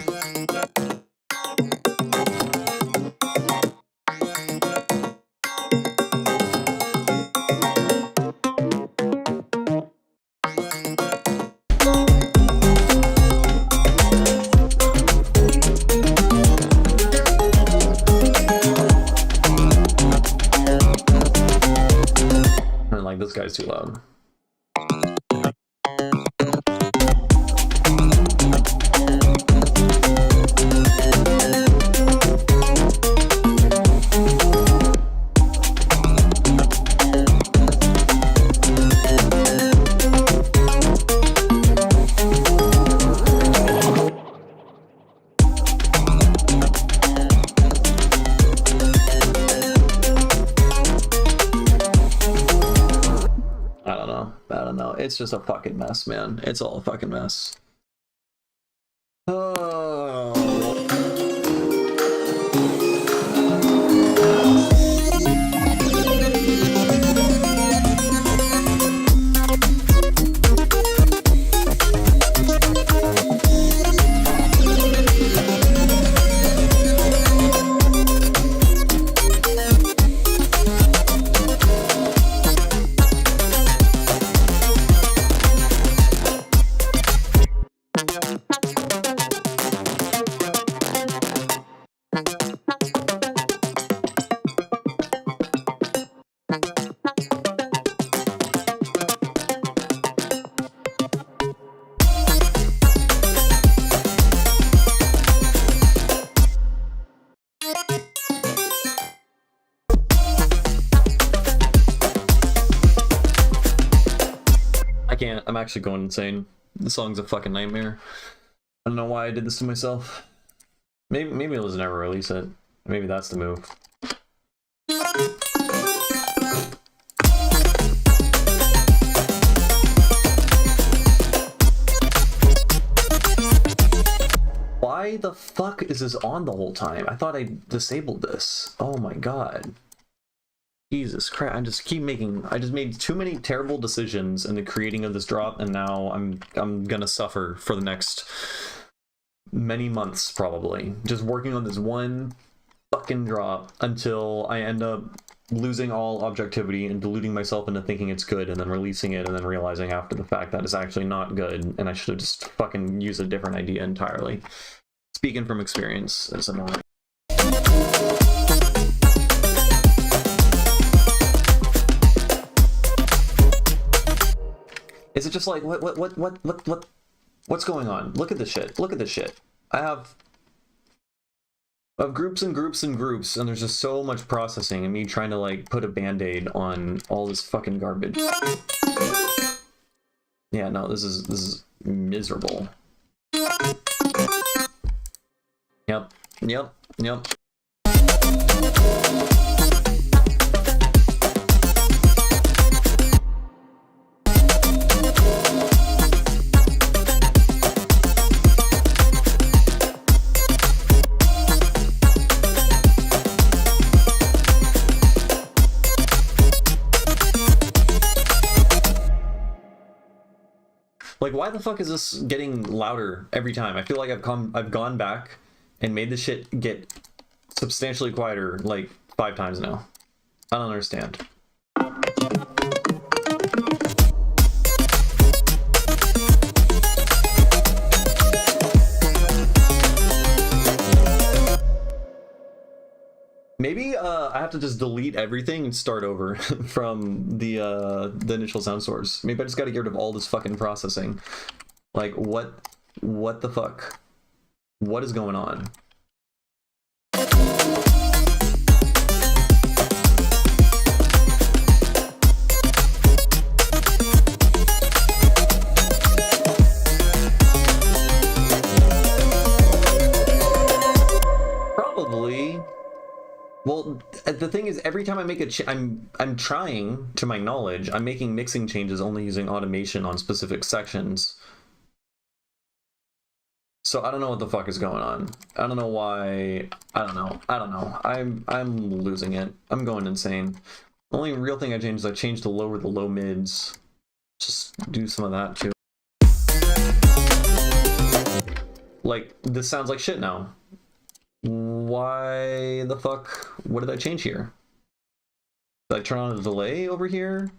This guy's too loud. I don't know. It's just a fucking mess, man. It's all a fucking mess. Oh. can't. I'm actually going insane. The song's a fucking nightmare. I don't know why I did this to myself. Maybe I'll just never release it. Maybe that's the move. Why the fuck is this on the whole time? I thought I disabled this. Oh my god. Jesus Christ, I just made too many terrible decisions in the creating of this drop, and now I'm gonna suffer for the next many months probably. Just working on this one fucking drop until I end up losing all objectivity and deluding myself into thinking it's good, and then releasing it and then realizing after the fact that it's actually not good and I should have just fucking used a different idea entirely. Speaking from experience, it's annoying. Is it just like what's going on? Look at this shit. Look at this shit. I have groups and groups and groups, and there's just so much processing and me trying to like put a band-aid on all this fucking garbage. Yeah, no, this is miserable. Yep. Like, why the fuck is this getting louder every time? I feel like I've gone back and made this shit get substantially quieter like 5 times now. I don't understand. Maybe I have to just delete everything and start over from the initial sound source. Maybe I just got to get rid of all this fucking processing. Like, what the fuck? What is going on? Probably. Well, the thing is, every time I make I'm trying, to my knowledge, I'm making mixing changes only using automation on specific sections. So I don't know what the fuck is going on. I don't know why. I don't know. I'm losing it. I'm going insane. The only real thing I changed is I changed to lower the low mids. Just do some of that too. Like, this sounds like shit now. Why the fuck? What did I change here? Did I turn on a delay over here?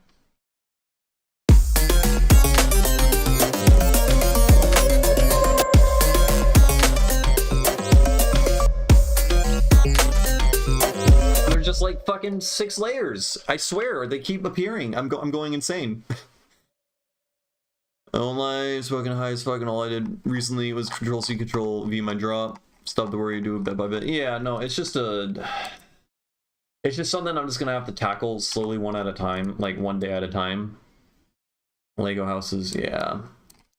They're just like fucking 6 layers. I swear, they keep appearing. I'm going insane. Oh my, fucking high as fucking. All I did recently was Control-C, Control-V my drop. Stop the worry, do it bit by bit. Yeah, no, it's just something I'm just gonna have to tackle slowly, one at a time, like one day at a time. Lego houses, yeah.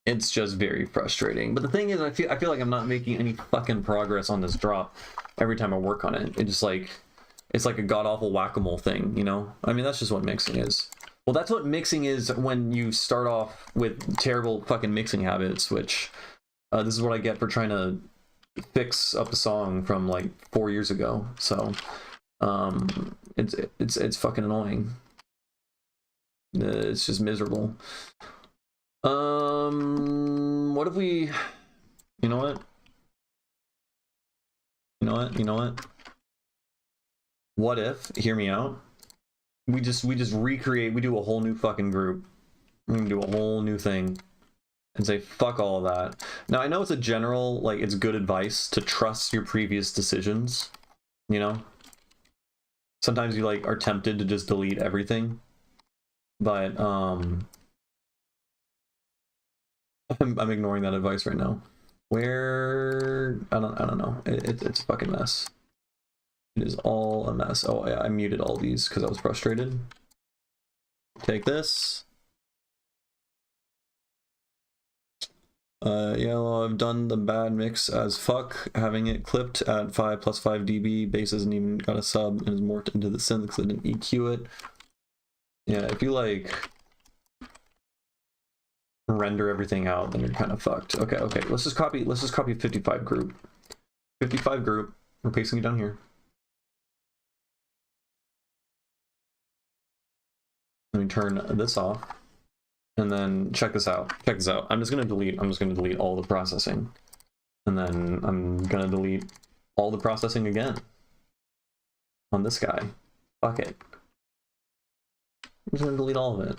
It's just very frustrating. But the thing is, I feel like I'm not making any fucking progress on this drop every time I work on it. It's like a god-awful whack-a-mole thing, you know? I mean, that's just what mixing is. Well, that's what mixing is when you start off with terrible fucking mixing habits, which this is what I get for trying to fix up a song from like 4 years ago. So it's fucking annoying. It's just miserable. What if we, you know what, what if, hear me out, we just recreate, we do a whole new fucking group, we're gonna do a whole new thing and say fuck all of that. Now I know it's a general, like, it's good advice to trust your previous decisions, you know? Sometimes you like are tempted to just delete everything, but I'm ignoring that advice right now. Where I don't know. It's a fucking mess. It is all a mess. Oh yeah, I muted all these because I was frustrated. Take this. Yellow, I've done the bad mix as fuck. Having it clipped at 5 + 5 dB. Bass hasn't even got a sub and is morphed into the synth because I didn't EQ it. Yeah, if you like render everything out, then you're kind of fucked. Okay, let's just copy 55 group. 55 group. We're pasting it down here. Let me turn this off. And then check this out. I'm just gonna delete all the processing. And then I'm gonna delete all the processing again on this guy. Fuck it. I'm just gonna delete all of it.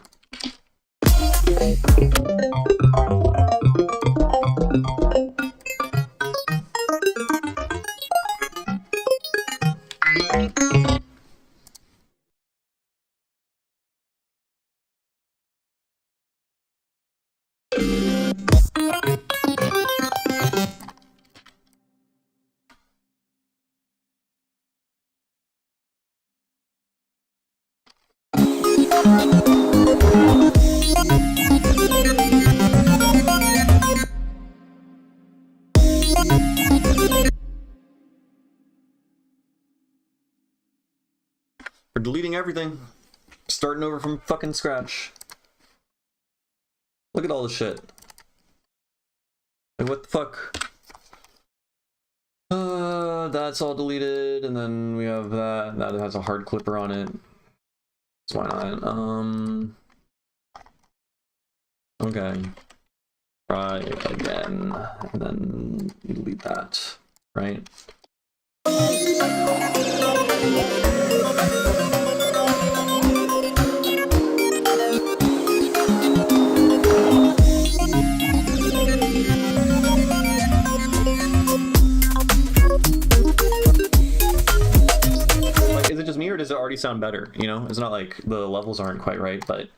We're deleting everything. Starting over from fucking scratch. Look at all this shit. Like, what the fuck? That's all deleted, and then we have that. That has a hard clipper on it. So why not? Okay. Try again, and then you delete that, right? Is it just me, or does it already sound better? You know, it's not like the levels aren't quite right, but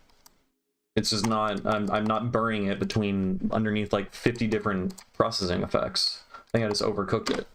it's just not. I'm not burning it between underneath like 50 different processing effects. I think I just overcooked it.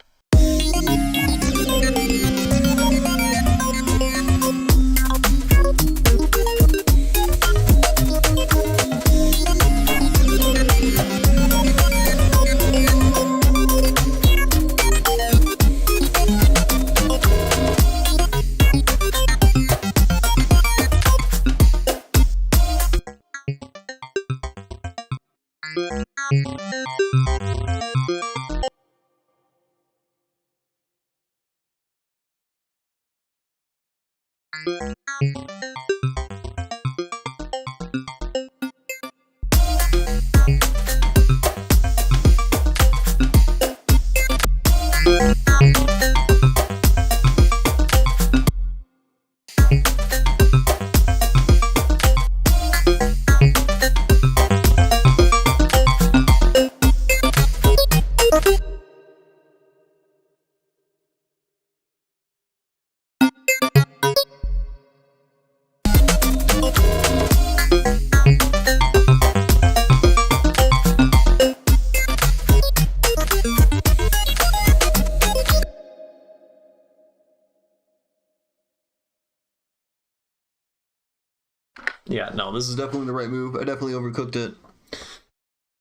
Yeah, no, this is definitely the right move. I definitely overcooked it.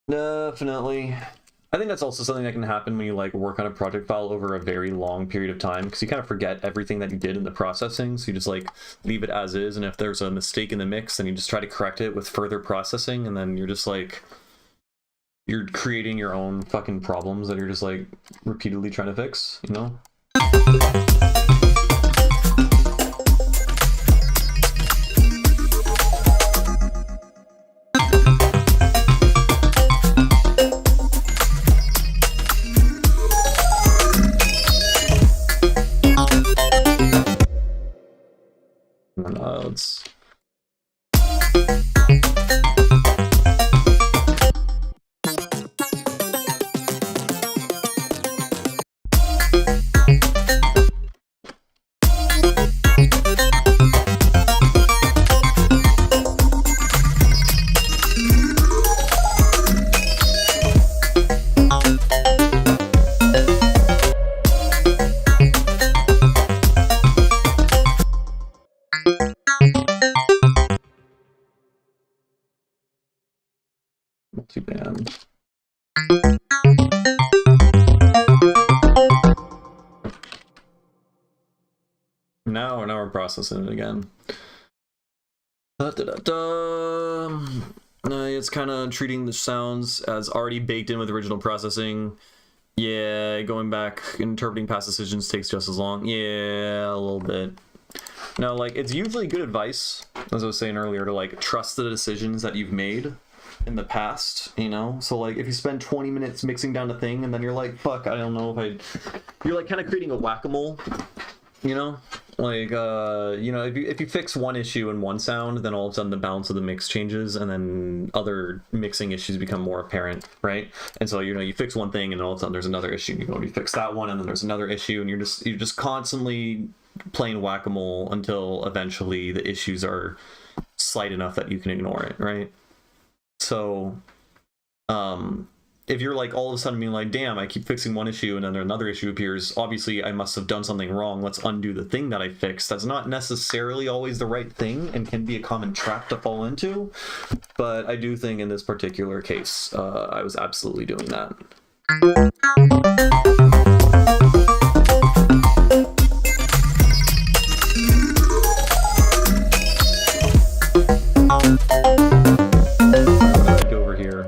Definitely. I think that's also something that can happen when you like work on a project file over a very long period of time, because you kind of forget everything that you did in the processing, so you just like leave it as is, and if there's a mistake in the mix, then you just try to correct it with further processing, and then you're just like, you're creating your own fucking problems that you're just like repeatedly trying to fix, you know? Let's... multi-band. Now we're processing it again. It's kind of treating the sounds as already baked in with original processing. Yeah, going back, interpreting past decisions takes just as long. Yeah, a little bit. Now, like, it's usually good advice, as I was saying earlier, to, like, trust the decisions that you've made in the past, you know? So, like, if you spend 20 minutes mixing down a thing, and then you're like, fuck, I don't know if I... You're, like, kind of creating a whack-a-mole, you know? Like, you know, if you fix one issue in one sound, then all of a sudden the balance of the mix changes, and then other mixing issues become more apparent, right? And so, you know, you fix one thing, and all of a sudden there's another issue, and you go and you fix that one, and then there's another issue, and you're just constantly playing whack-a-mole until eventually the issues are slight enough that you can ignore it, right? So, if you're like all of a sudden being like, damn, I keep fixing one issue and then another issue appears, obviously I must have done something wrong, let's undo the thing that I fixed. That's not necessarily always the right thing and can be a common trap to fall into, but I do think in this particular case, I was absolutely doing that. Over here.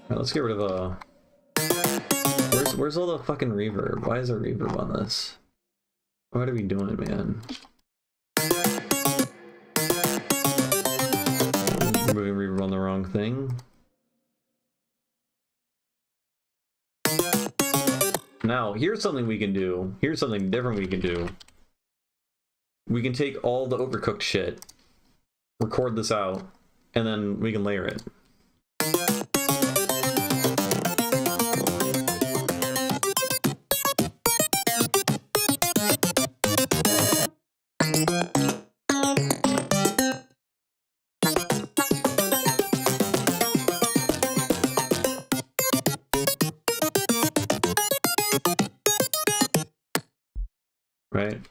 Let's get rid of where's all the fucking reverb? Why is there reverb on this? What are we doing, man? Moving reverb on the wrong thing. Now, here's something we can do. Here's something different we can do. We can take all the overcooked shit, record this out, and then we can layer it. Right?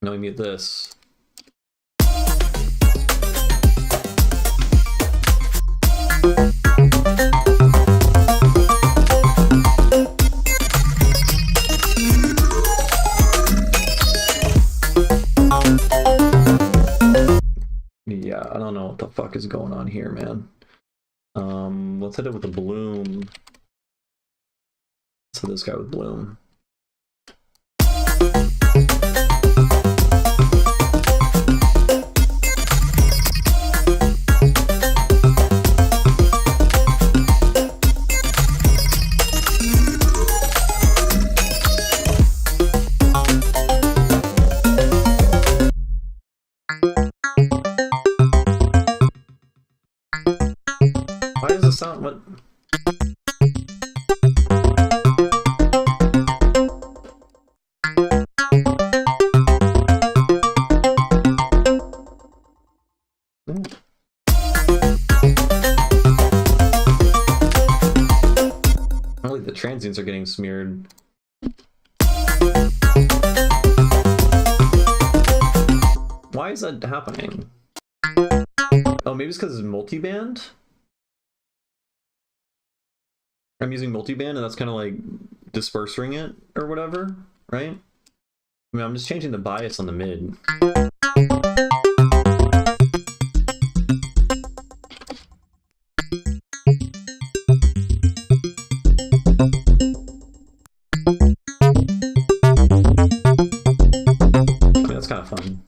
Now we mute this. Yeah, I don't know what the fuck is going on here, man. Let's hit it with a bloom. Let's hit this guy with bloom. Why does it sound what? Only the transients are getting smeared. Why is that happening? Oh, maybe it's because it's multiband? I'm using multiband and that's kind of like dispersing it or whatever, right? I mean, I'm just changing the bias on the mid. I mean, that's kind of fun.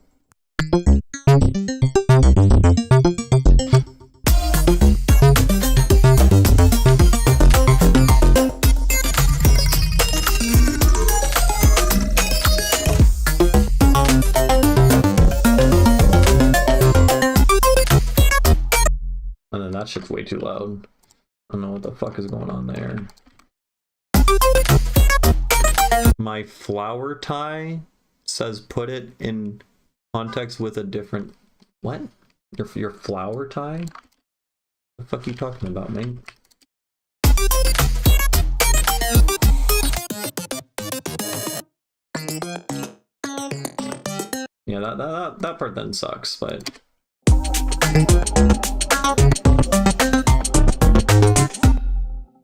And then that shit's way too loud. I don't know what the fuck is going on there. My flower tie says put it in context with a different... What? Your flower tie? The fuck are you talking about, man? Yeah, that part then sucks, but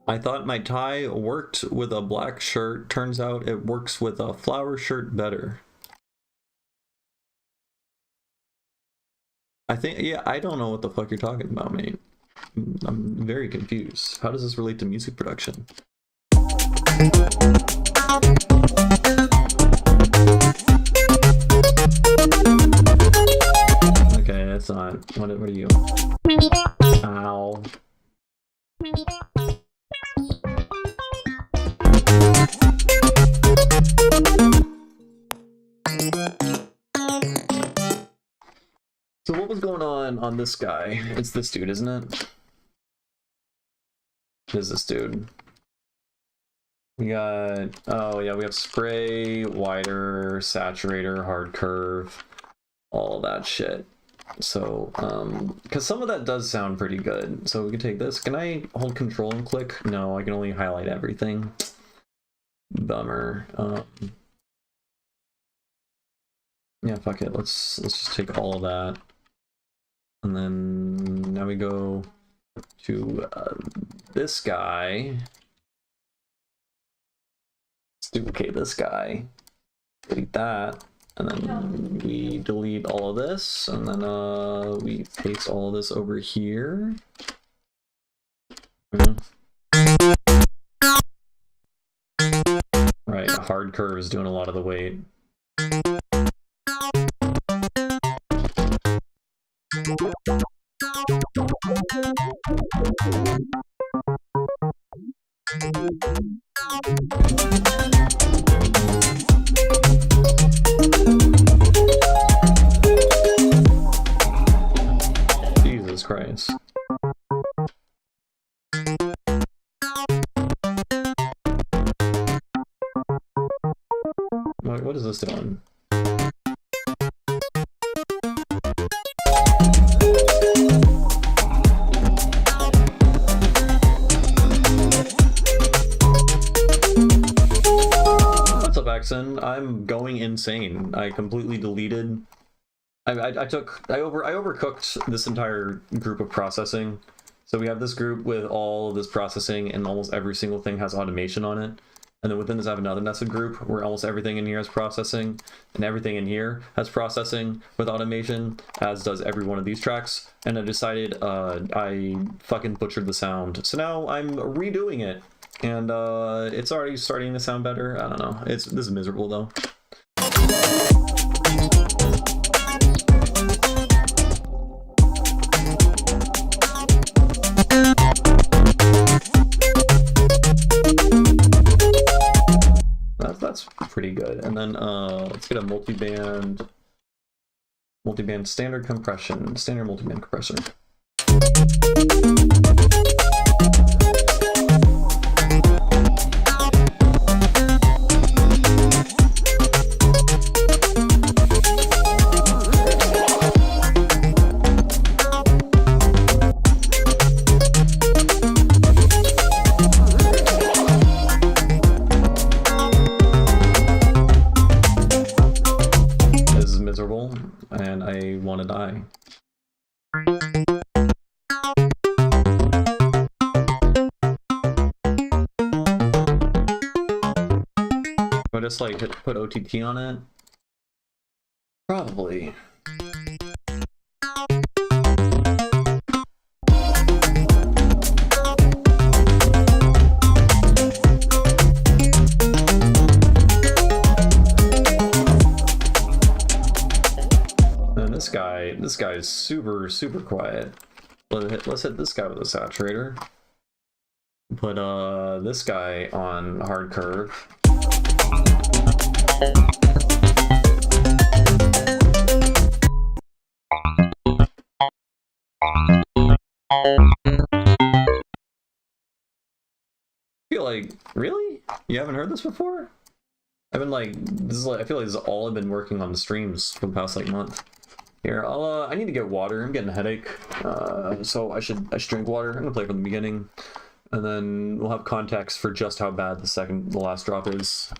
I thought my tie worked with a black shirt. Turns out it works with a flower shirt better. I think, yeah, I don't know what the fuck you're talking about, mate. I'm very confused. How does this relate to music production? Okay, that's not. What are you? Ow. So what was going on this guy? It's this dude, isn't it? It is this dude. We got, oh yeah, we have spray, wider, saturator, hard curve, all that shit. So, because some of that does sound pretty good. So we can take this. Can I hold control and click? No, I can only highlight everything. Bummer. Yeah, fuck it. Let's just take all of that. And then now we go to this guy. Let's duplicate this guy. Delete that. And then we delete all of this. And then we paste all of this over here. Right, hard curve is doing a lot of the weight. Jesus Christ. What is this doing? What's up, Axon? I'm going insane. I completely deleted. I overcooked this entire group of processing. So we have this group with all of this processing, and almost every single thing has automation on it. And then within this, I have another nested group where almost everything in here has processing, and everything in here has processing with automation, as does every one of these tracks. And I decided I fucking butchered the sound. So now I'm redoing it, and it's already starting to sound better. I don't know. This is miserable though. That's pretty good. And then let's get a multiband standard compression, standard multiband compressor. And I want to die. But just like put OTT on it? Probably. This guy is super quiet. Let's hit this guy with a saturator. Put this guy on hard curve. I feel like, really? You haven't heard this before? I've been like, I feel like this is all I've been working on the streams for the past like month. Here, I need to get water. I'm getting a headache, so I should drink water. I'm gonna play from the beginning, and then we'll have context for just how bad the last drop is.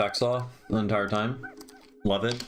effects off the entire time. Love it.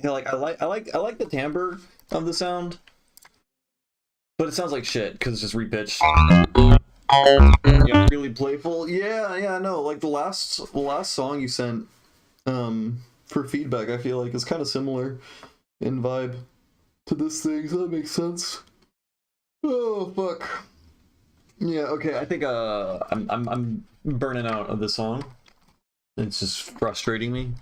Yeah, like I like the timbre of the sound, but it sounds like shit because it's just repitched. Yeah, really playful. Yeah, no, like the last song you sent for feedback, I feel like is kind of similar in vibe to this thing, so that makes sense. Oh fuck. Yeah, okay, I think I'm burning out of this song. It's just frustrating me.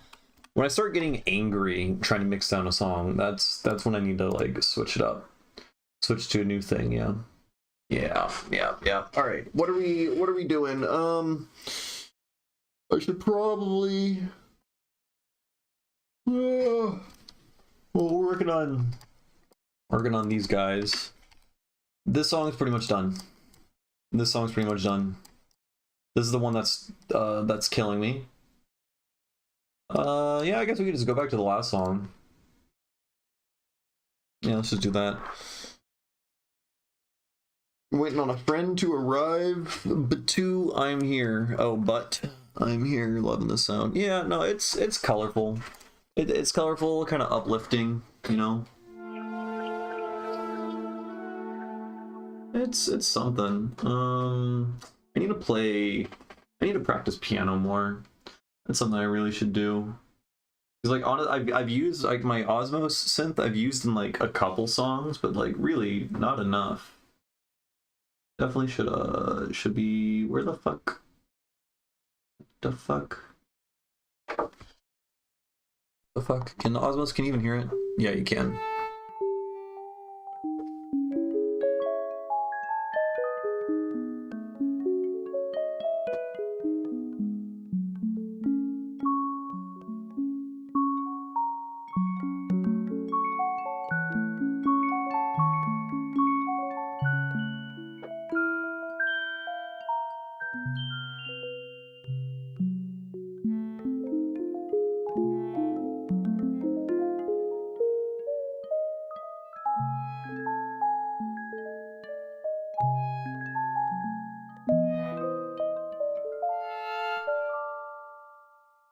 When I start getting angry trying to mix down a song, that's when I need to like switch it up. Switch to a new thing, yeah. Yeah. All right. What are we doing? I should probably well, we're working on these guys. This song's pretty much done. This is the one that's killing me. Yeah, I guess we could just go back to the last song. Yeah, let's just do that. Waiting on a friend to arrive, but I'm here. Oh, but I'm here, loving the sound. Yeah, no, it's colorful. It's colorful, kind of uplifting, you know? It's something. I need to practice piano more. That's something I really should do. Because like I've used like my Osmos synth I've used in like a couple songs, but like really not enough. Definitely should be where the fuck? The fuck? The fuck? Can the Osmos can you even hear it? Yeah, you can.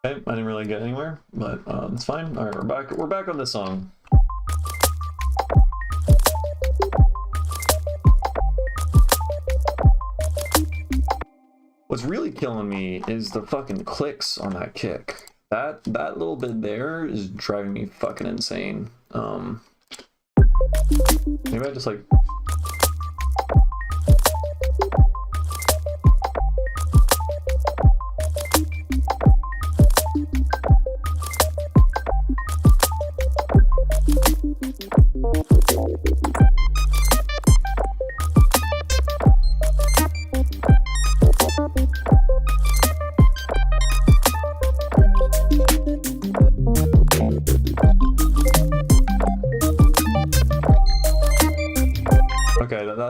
Okay, I didn't really get anywhere, but it's fine. All right, we're back on this song. What's really killing me is the fucking clicks on that kick. That little bit there is driving me fucking insane. Maybe I just like...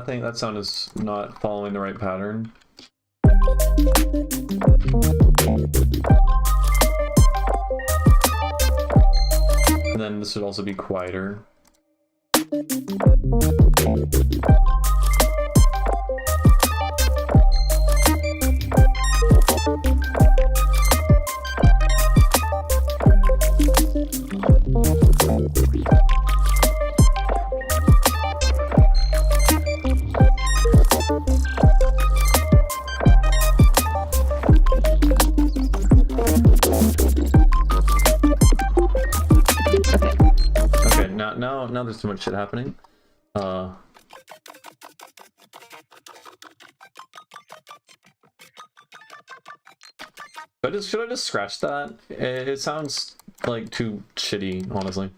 Okay, that sound is not following the right pattern. And then this would also be quieter. Now there's too much shit happening. Should I just scratch that? It sounds like too shitty, honestly.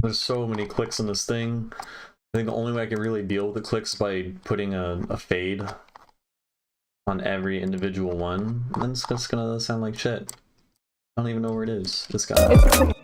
There's so many clicks in this thing. I think the only way I can really deal with the clicks is by putting a fade on every individual one. And then it's just gonna sound like shit. I don't even know where it is. This guy.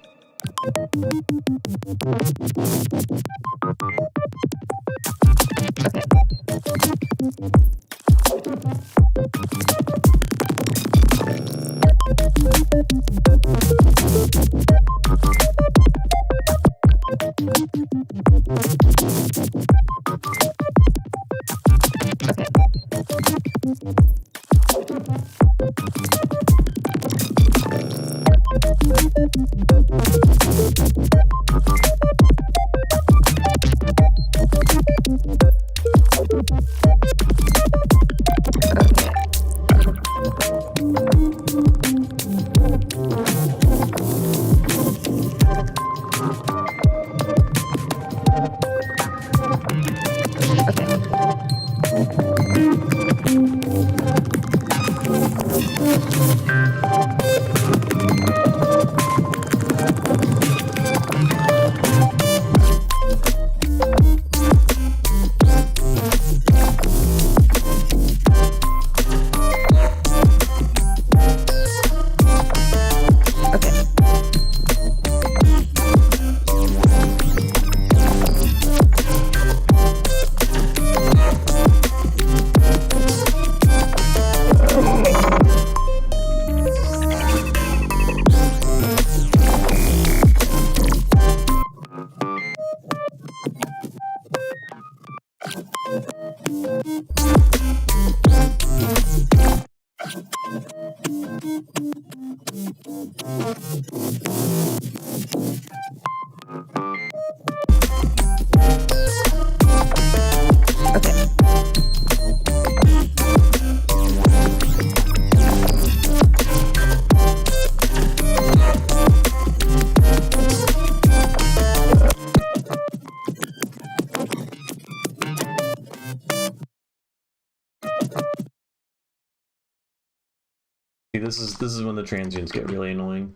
this is when the transients get really annoying.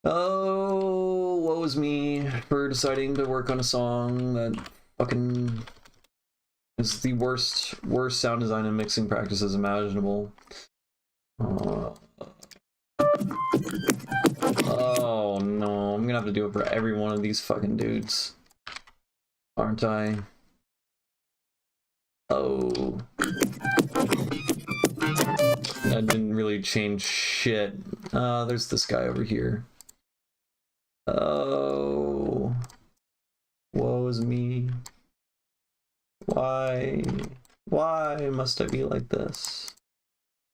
Oh, woe is me for deciding to work on a song that fucking is the worst sound design and mixing practices imaginable. Oh no, I'm gonna have to do it for every one of these fucking dudes, aren't I? Oh, that didn't really change shit. There's this guy over here. Oh, woe is me. Why must I be like this?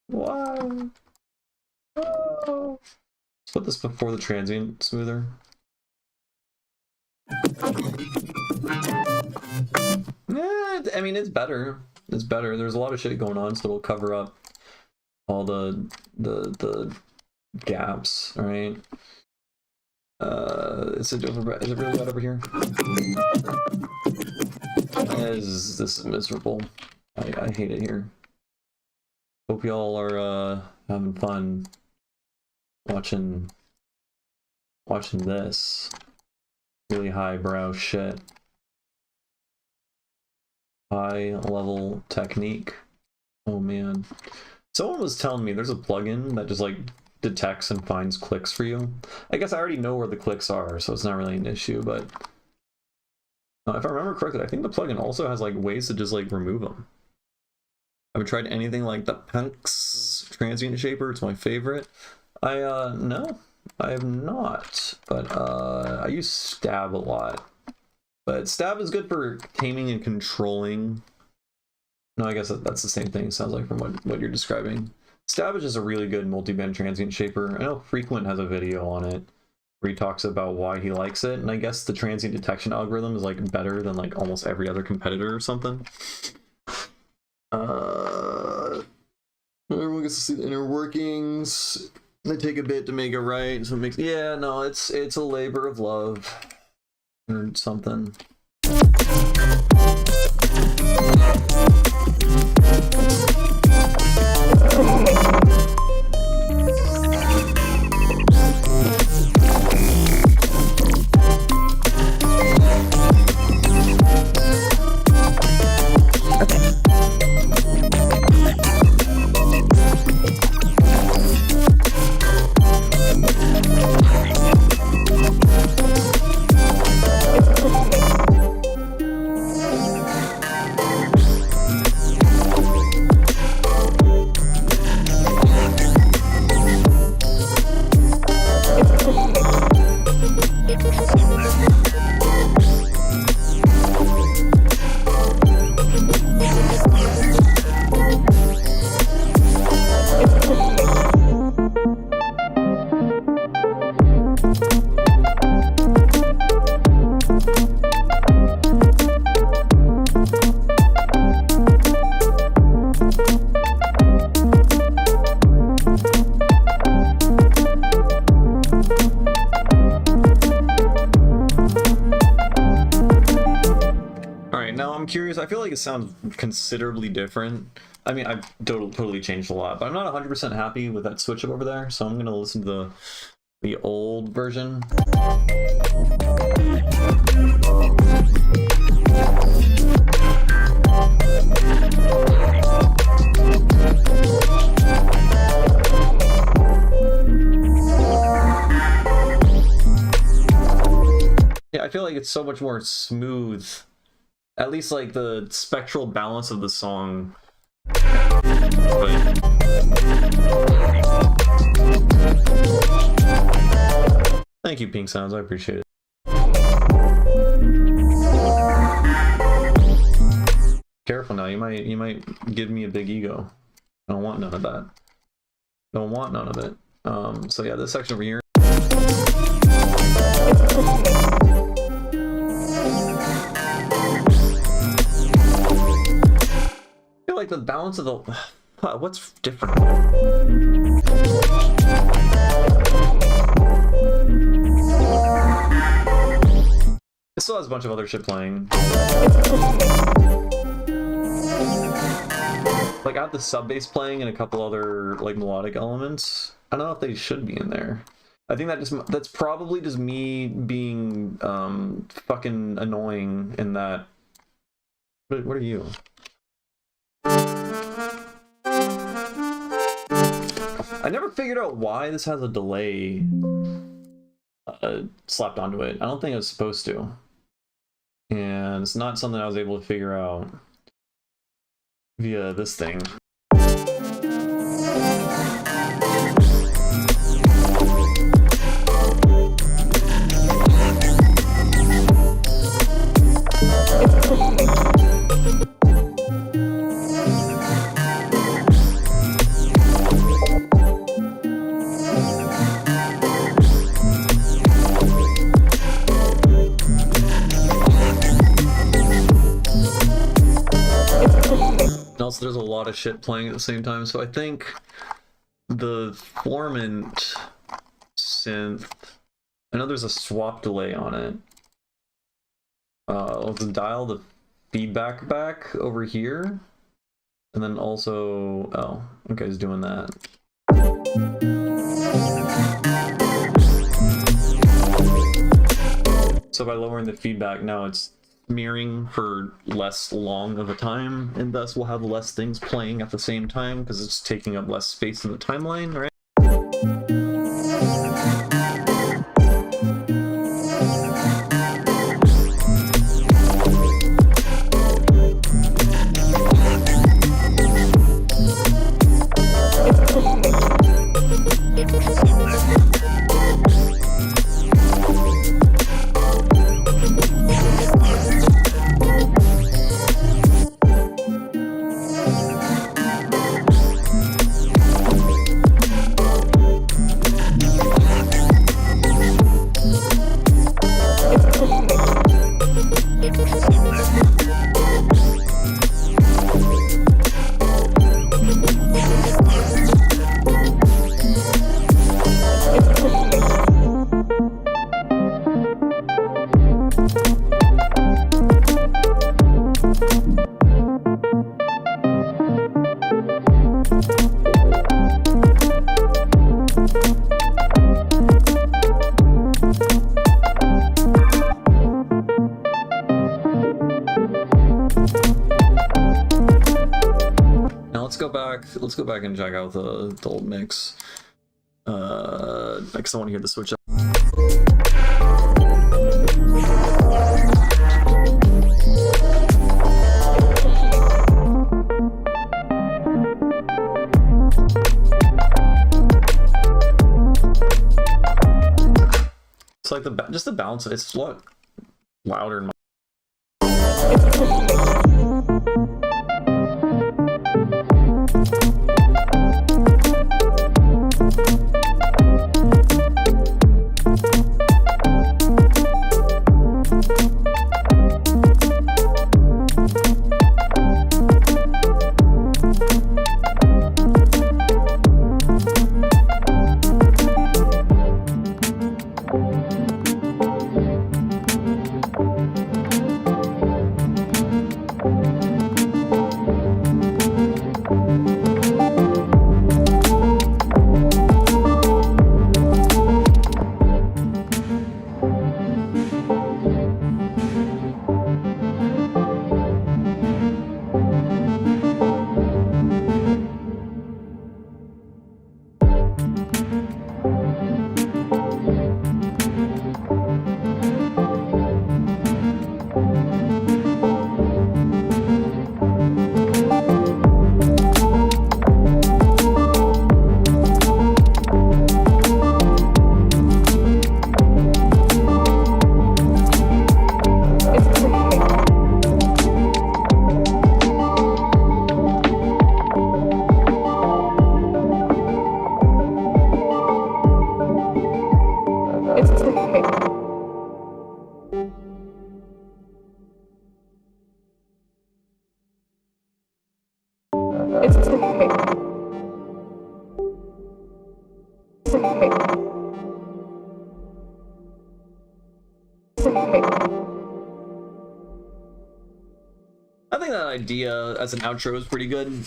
Why? Oh. Let's put this before the transient smoother. Yeah, I mean, it's better. It's better. There's a lot of shit going on, so it'll cover up all the gaps, right? Is it really bad over here? This is miserable. I hate it here. Hope y'all are having fun watching this really highbrow shit. High level technique. Oh man. Someone was telling me there's a plugin that just like detects and finds clicks for you. I guess I already know where the clicks are, so it's not really an issue, but if I remember correctly, I think the plugin also has like ways to just like remove them. I haven't tried anything like the Penx Transient Shaper. It's my favorite. No, I have not, but I use Stab a lot. But Stab is good for taming and controlling. No, I guess that's the same thing, sounds like, from what you're describing. Stab is just a really good multi-band transient shaper. I know Frequent has a video on it where he talks about why he likes it, and I guess the transient detection algorithm is like better than like almost every other competitor or something. Everyone gets to see the inner workings. They take a bit to make it right, so it makes It's a labor of love or something. I feel like it sounds considerably different. I mean, I've totally changed a lot, but I'm not 100% happy with that switch up over there, so I'm going to listen to the old version. Yeah, I feel like it's so much more smooth. At least like the spectral balance of the song. Thank you, Pink Sounds. I appreciate it. Careful now. You might give me a big ego. I don't want none of that. Don't want none of it. So yeah, this section over here. Like the balance of the what's different? It still has a bunch of other shit playing. Like I have the sub bass playing and a couple other like melodic elements. I don't know if they should be in there. I think that's probably just me being fucking annoying in that. What are you? I never figured out why this has a delay slapped onto it. I don't think it was supposed to. And it's not something I was able to figure out via this thing. Also, there's a lot of shit playing at the same time, so I think the Formant synth, I know there's a swap delay on it. Let's dial the feedback back over here, and then also, oh, okay, it's doing that. So by lowering the feedback, now it's mirroring for less long of a time, and thus we'll have less things playing at the same time because it's taking up less space in the timeline, right? Let's go back and check out the old mix. Because I want to hear the switch up. It's like just the balance. It's a lot louder in my. I think that idea as an outro is pretty good.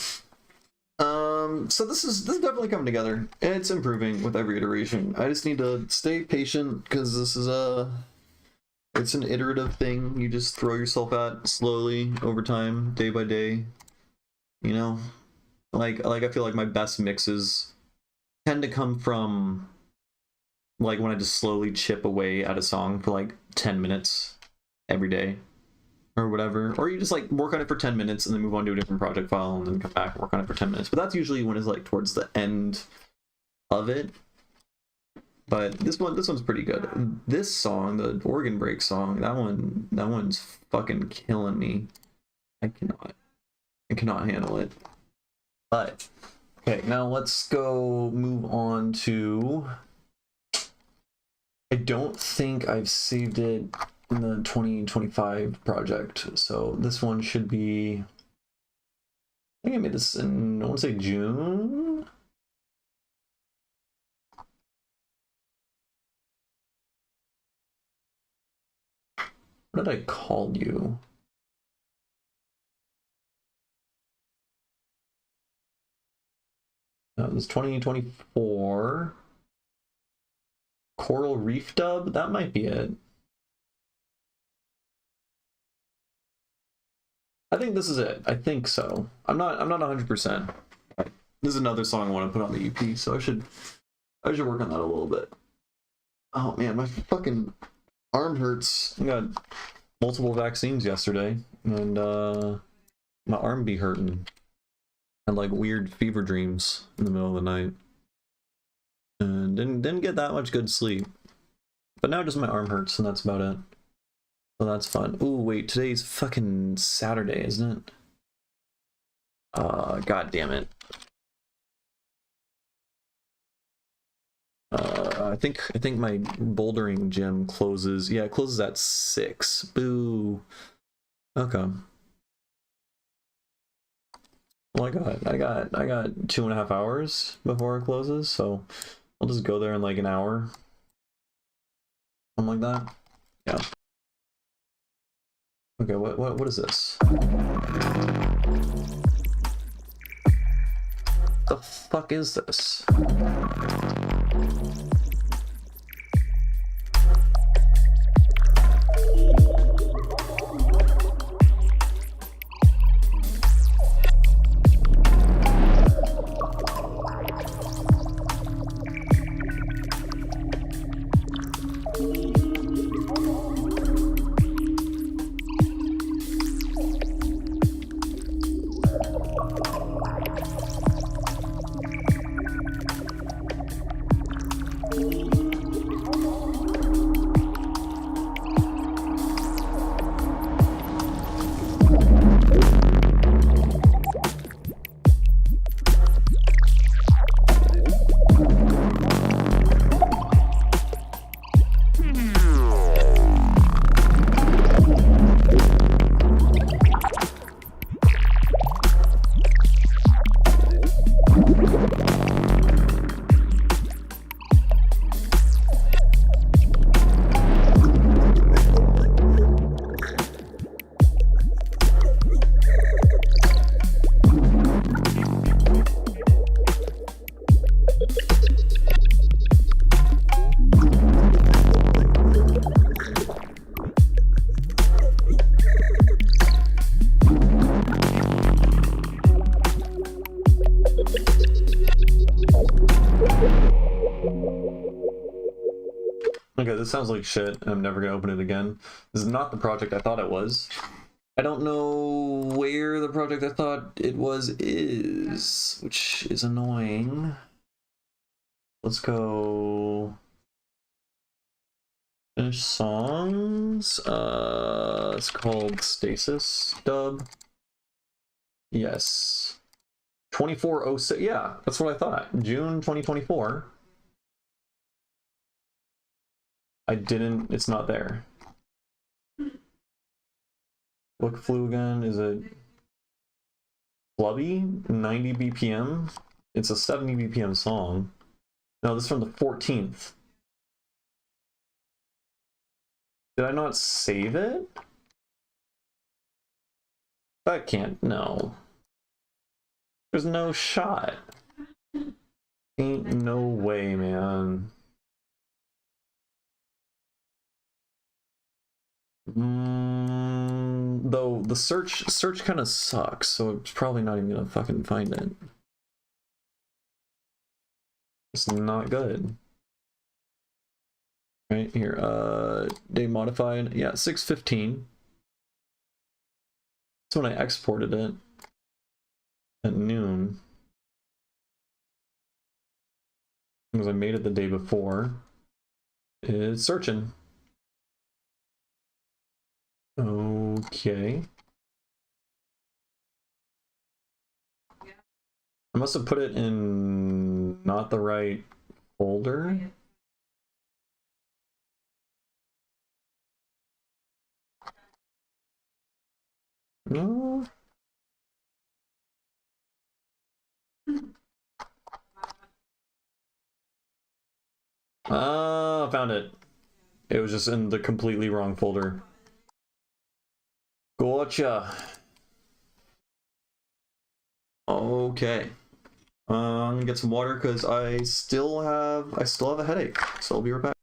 So this is definitely coming together, and it's improving with every iteration. I just need to stay patient because this is it's an iterative thing. You just throw yourself at slowly over time, day by day. You know, like I feel like my best mixes tend to come from like when I just slowly chip away at a song for like 10 minutes every day or whatever, or you just like work on it for 10 minutes and then move on to a different project file and then come back and work on it for 10 minutes. But that's usually when it's like towards the end of it. But this one's pretty good. This song, the organ break song, that one's fucking killing me. I cannot handle it. But okay, now let's go move on to, I don't think I've saved it in the 2025 project, so this one should be, I think I made this in, I want to say June. What did I call you? It was 2024. Coral Reef dub? That might be it. I think this is it. I think so. I'm not 100%. This is another song I want to put on the EP, so I should work on that a little bit. Oh man, my fucking arm hurts. I got multiple vaccines yesterday, and my arm be hurting. Had like weird fever dreams in the middle of the night, and didn't get that much good sleep. But now just my arm hurts, and that's about it. So that's fun. Ooh, wait, today's fucking Saturday, isn't it? God damn it. I think my bouldering gym closes. Yeah, it closes at 6. Boo. Okay. Well, I got 2.5 hours before it closes, so I'll just go there in like an hour. Something like that. Yeah. Okay, what is this? The fuck is this? Okay, this sounds like shit. I'm never gonna open it again. This is not the project I thought it was. I don't know where the project I thought it was is, which is annoying. Let's go finish songs. It's called Stasis dub. Yes. 2406. Yeah, that's what I thought. June 2024. I didn't, it's not there. Book flu again, is it Flubby? 90 BPM? It's a 70 BPM song. No, this is from the 14th. Did I not save it? That can't, no. There's no shot. Ain't no way, man. Though the search kind of sucks, so it's probably not even gonna fucking find it. It's not good. Right here, day modified, yeah, 6:15. That's when I exported it at noon. Because I made it the day before. It's searching. Okay. I must have put it in not the right folder. No. Ah, found it. It was just in the completely wrong folder. Gotcha. Okay. I'm gonna get some water because I still have a headache. So I'll be right back.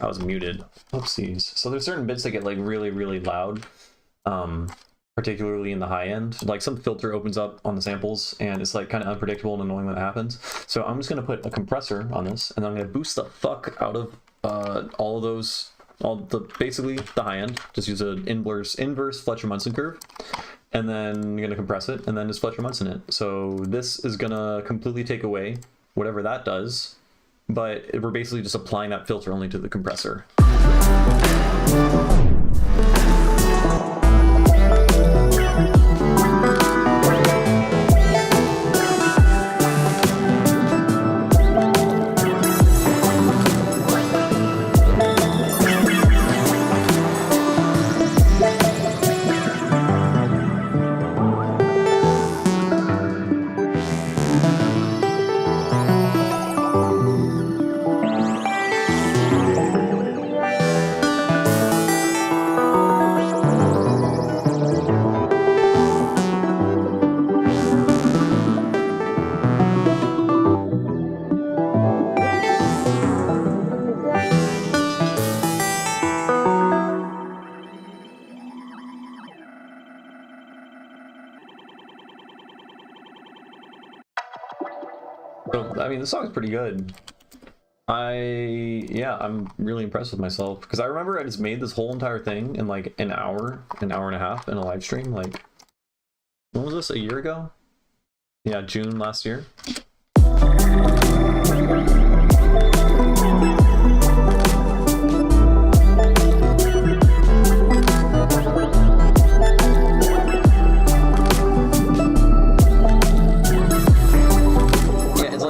I was muted. Oopsies. So there's certain bits that get like really, really loud, particularly in the high end. Like some filter opens up on the samples and it's like kind of unpredictable and annoying when it happens. So I'm just gonna put a compressor on this and I'm gonna boost the fuck out of all of those, basically the high end. Just use an inverse Fletcher-Munson curve. And then I'm gonna compress it and then just Fletcher-Munson it. So this is gonna completely take away whatever that does, but we're basically just applying that filter only to the compressor. So, I mean, the song's pretty good. I'm really impressed with myself because I remember I just made this whole entire thing in like an hour and a half in a live stream. Like, when was this? A year ago? Yeah, June last year.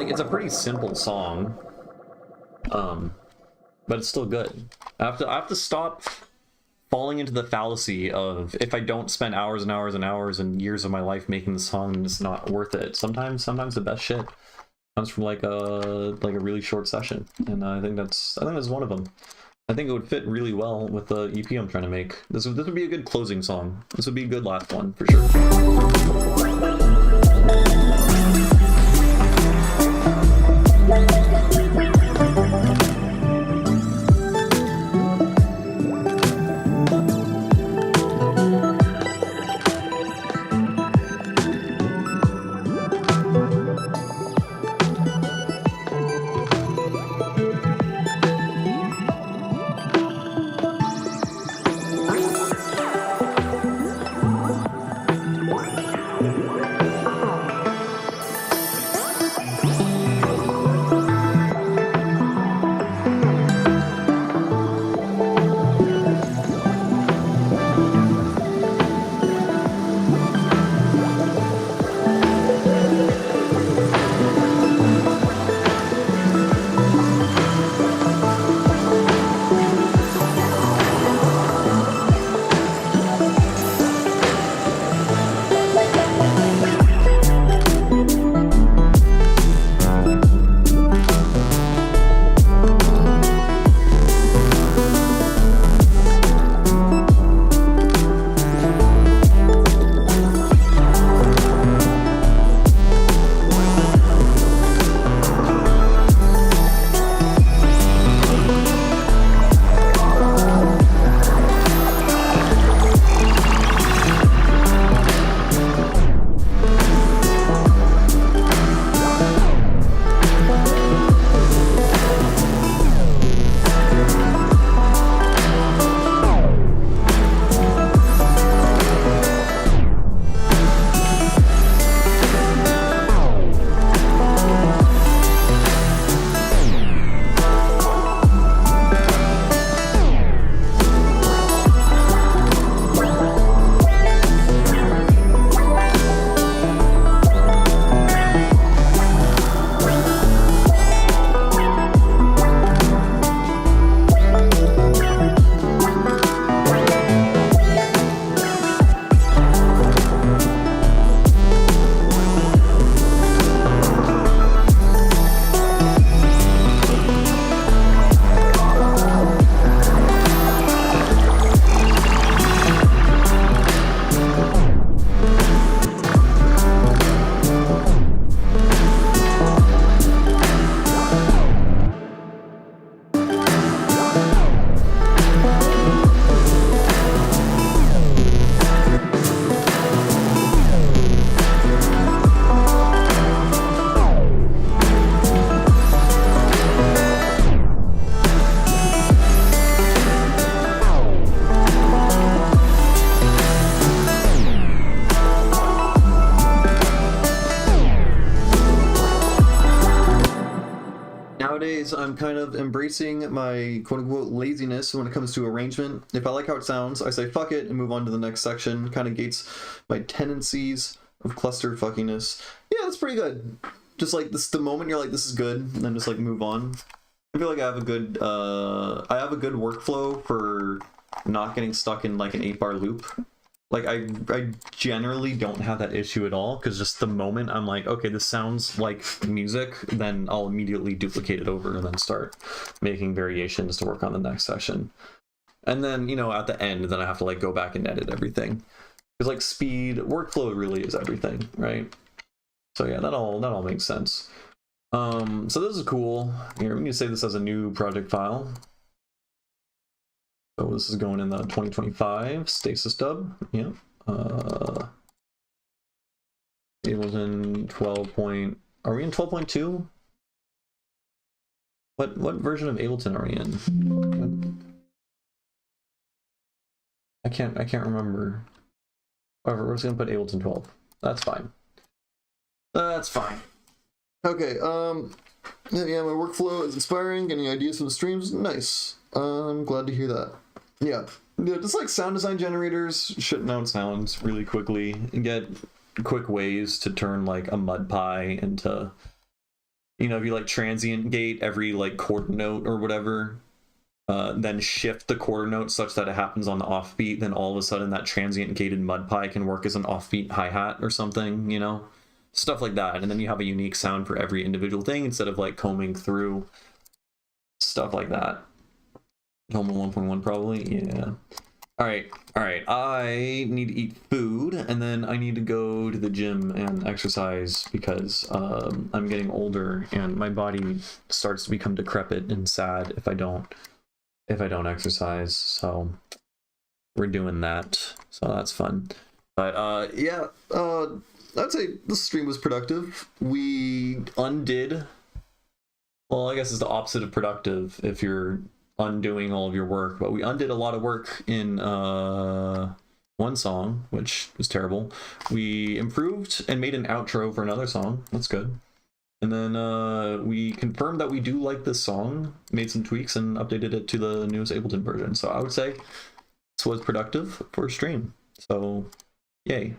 It's a pretty simple song, but it's still good. I have to stop falling into the fallacy of if I don't spend hours and hours and hours and years of my life making the song, it's not worth it. Sometimes the best shit comes from like a really short session, and I think that's one of them. I think it would fit really well with the EP I'm trying to make. This would be a good closing song. This would be a good last one for sure. of embracing my quote-unquote laziness when it comes to arrangement. If I like how it sounds, I say fuck it and move on to the next section. Kind of gates my tendencies of clustered fuckiness. Yeah, that's pretty good. Just like this, the moment you're like, this is good, and then just like move on. I feel like I have a good workflow for not getting stuck in like an 8-bar loop. Like I generally don't have that issue at all, because just the moment I'm like, okay, this sounds like music, then I'll immediately duplicate it over and then start making variations to work on the next session. And then, you know, at the end, then I have to like go back and edit everything. Because like speed, workflow really is everything, right? So yeah, that all makes sense. So this is cool. Here, I'm gonna save this as a new project file. So this is going in the 2025 stasis dub. Yeah. Ableton 12. Are we in 12.2? What version of Ableton are we in? I can't remember. However, we're just gonna put Ableton 12. That's fine. That's fine. Okay, yeah, my workflow is inspiring, getting ideas from the streams, nice. I'm glad to hear that. Yeah, just like sound design generators, shitting out sounds really quickly, and get quick ways to turn like a mud pie into, you know, if you like transient gate every like quarter note or whatever, then shift the quarter note such that it happens on the offbeat, then all of a sudden that transient gated mud pie can work as an offbeat hi-hat or something, you know? Stuff like that, and then you have a unique sound for every individual thing instead of like combing through stuff like that. Home 1.1 probably, yeah. All right. I need to eat food, and then I need to go to the gym and exercise because I'm getting older, and my body starts to become decrepit and sad if I don't exercise. So we're doing that. So that's fun. But yeah. I'd say this stream was productive. We undid, well, I guess it's the opposite of productive if you're undoing all of your work, but we undid a lot of work in one song, which was terrible. We improved and made an outro for another song. That's good. And then we confirmed that we do like this song, made some tweaks, and updated it to the newest Ableton version. So I would say this was productive for a stream. So yay.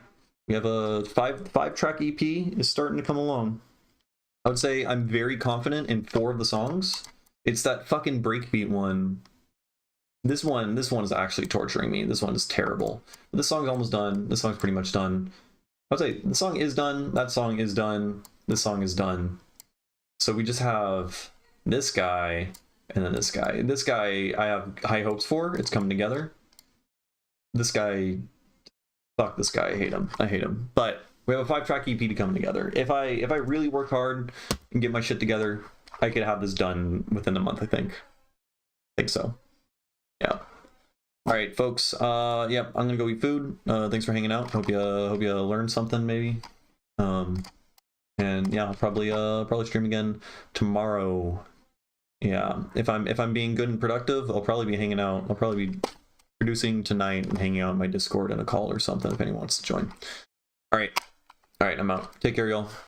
We have a five track EP is starting to come along. I would say I'm very confident in 4 of the songs. It's that fucking breakbeat one. This one is actually torturing me. This one is terrible. But this song's almost done. This song's pretty much done. I would say the song is done. That song is done. This song is done. So we just have this guy and then this guy. This guy I have high hopes for. It's coming together. This guy, fuck this guy. I hate him. But we have a 5-track EP to come together. If I really work hard and get my shit together, I could have this done within a month, I think. I think so. Yeah. All right, folks. Yep, I'm gonna go eat food. Thanks for hanging out. Hope you learned something maybe. And yeah, I'll probably stream again tomorrow. Yeah, if I'm being good and productive, I'll probably be hanging out. I'll probably be producing tonight and hanging out in my Discord and a call or something if anyone wants to join. All right, I'm out. Take care, y'all.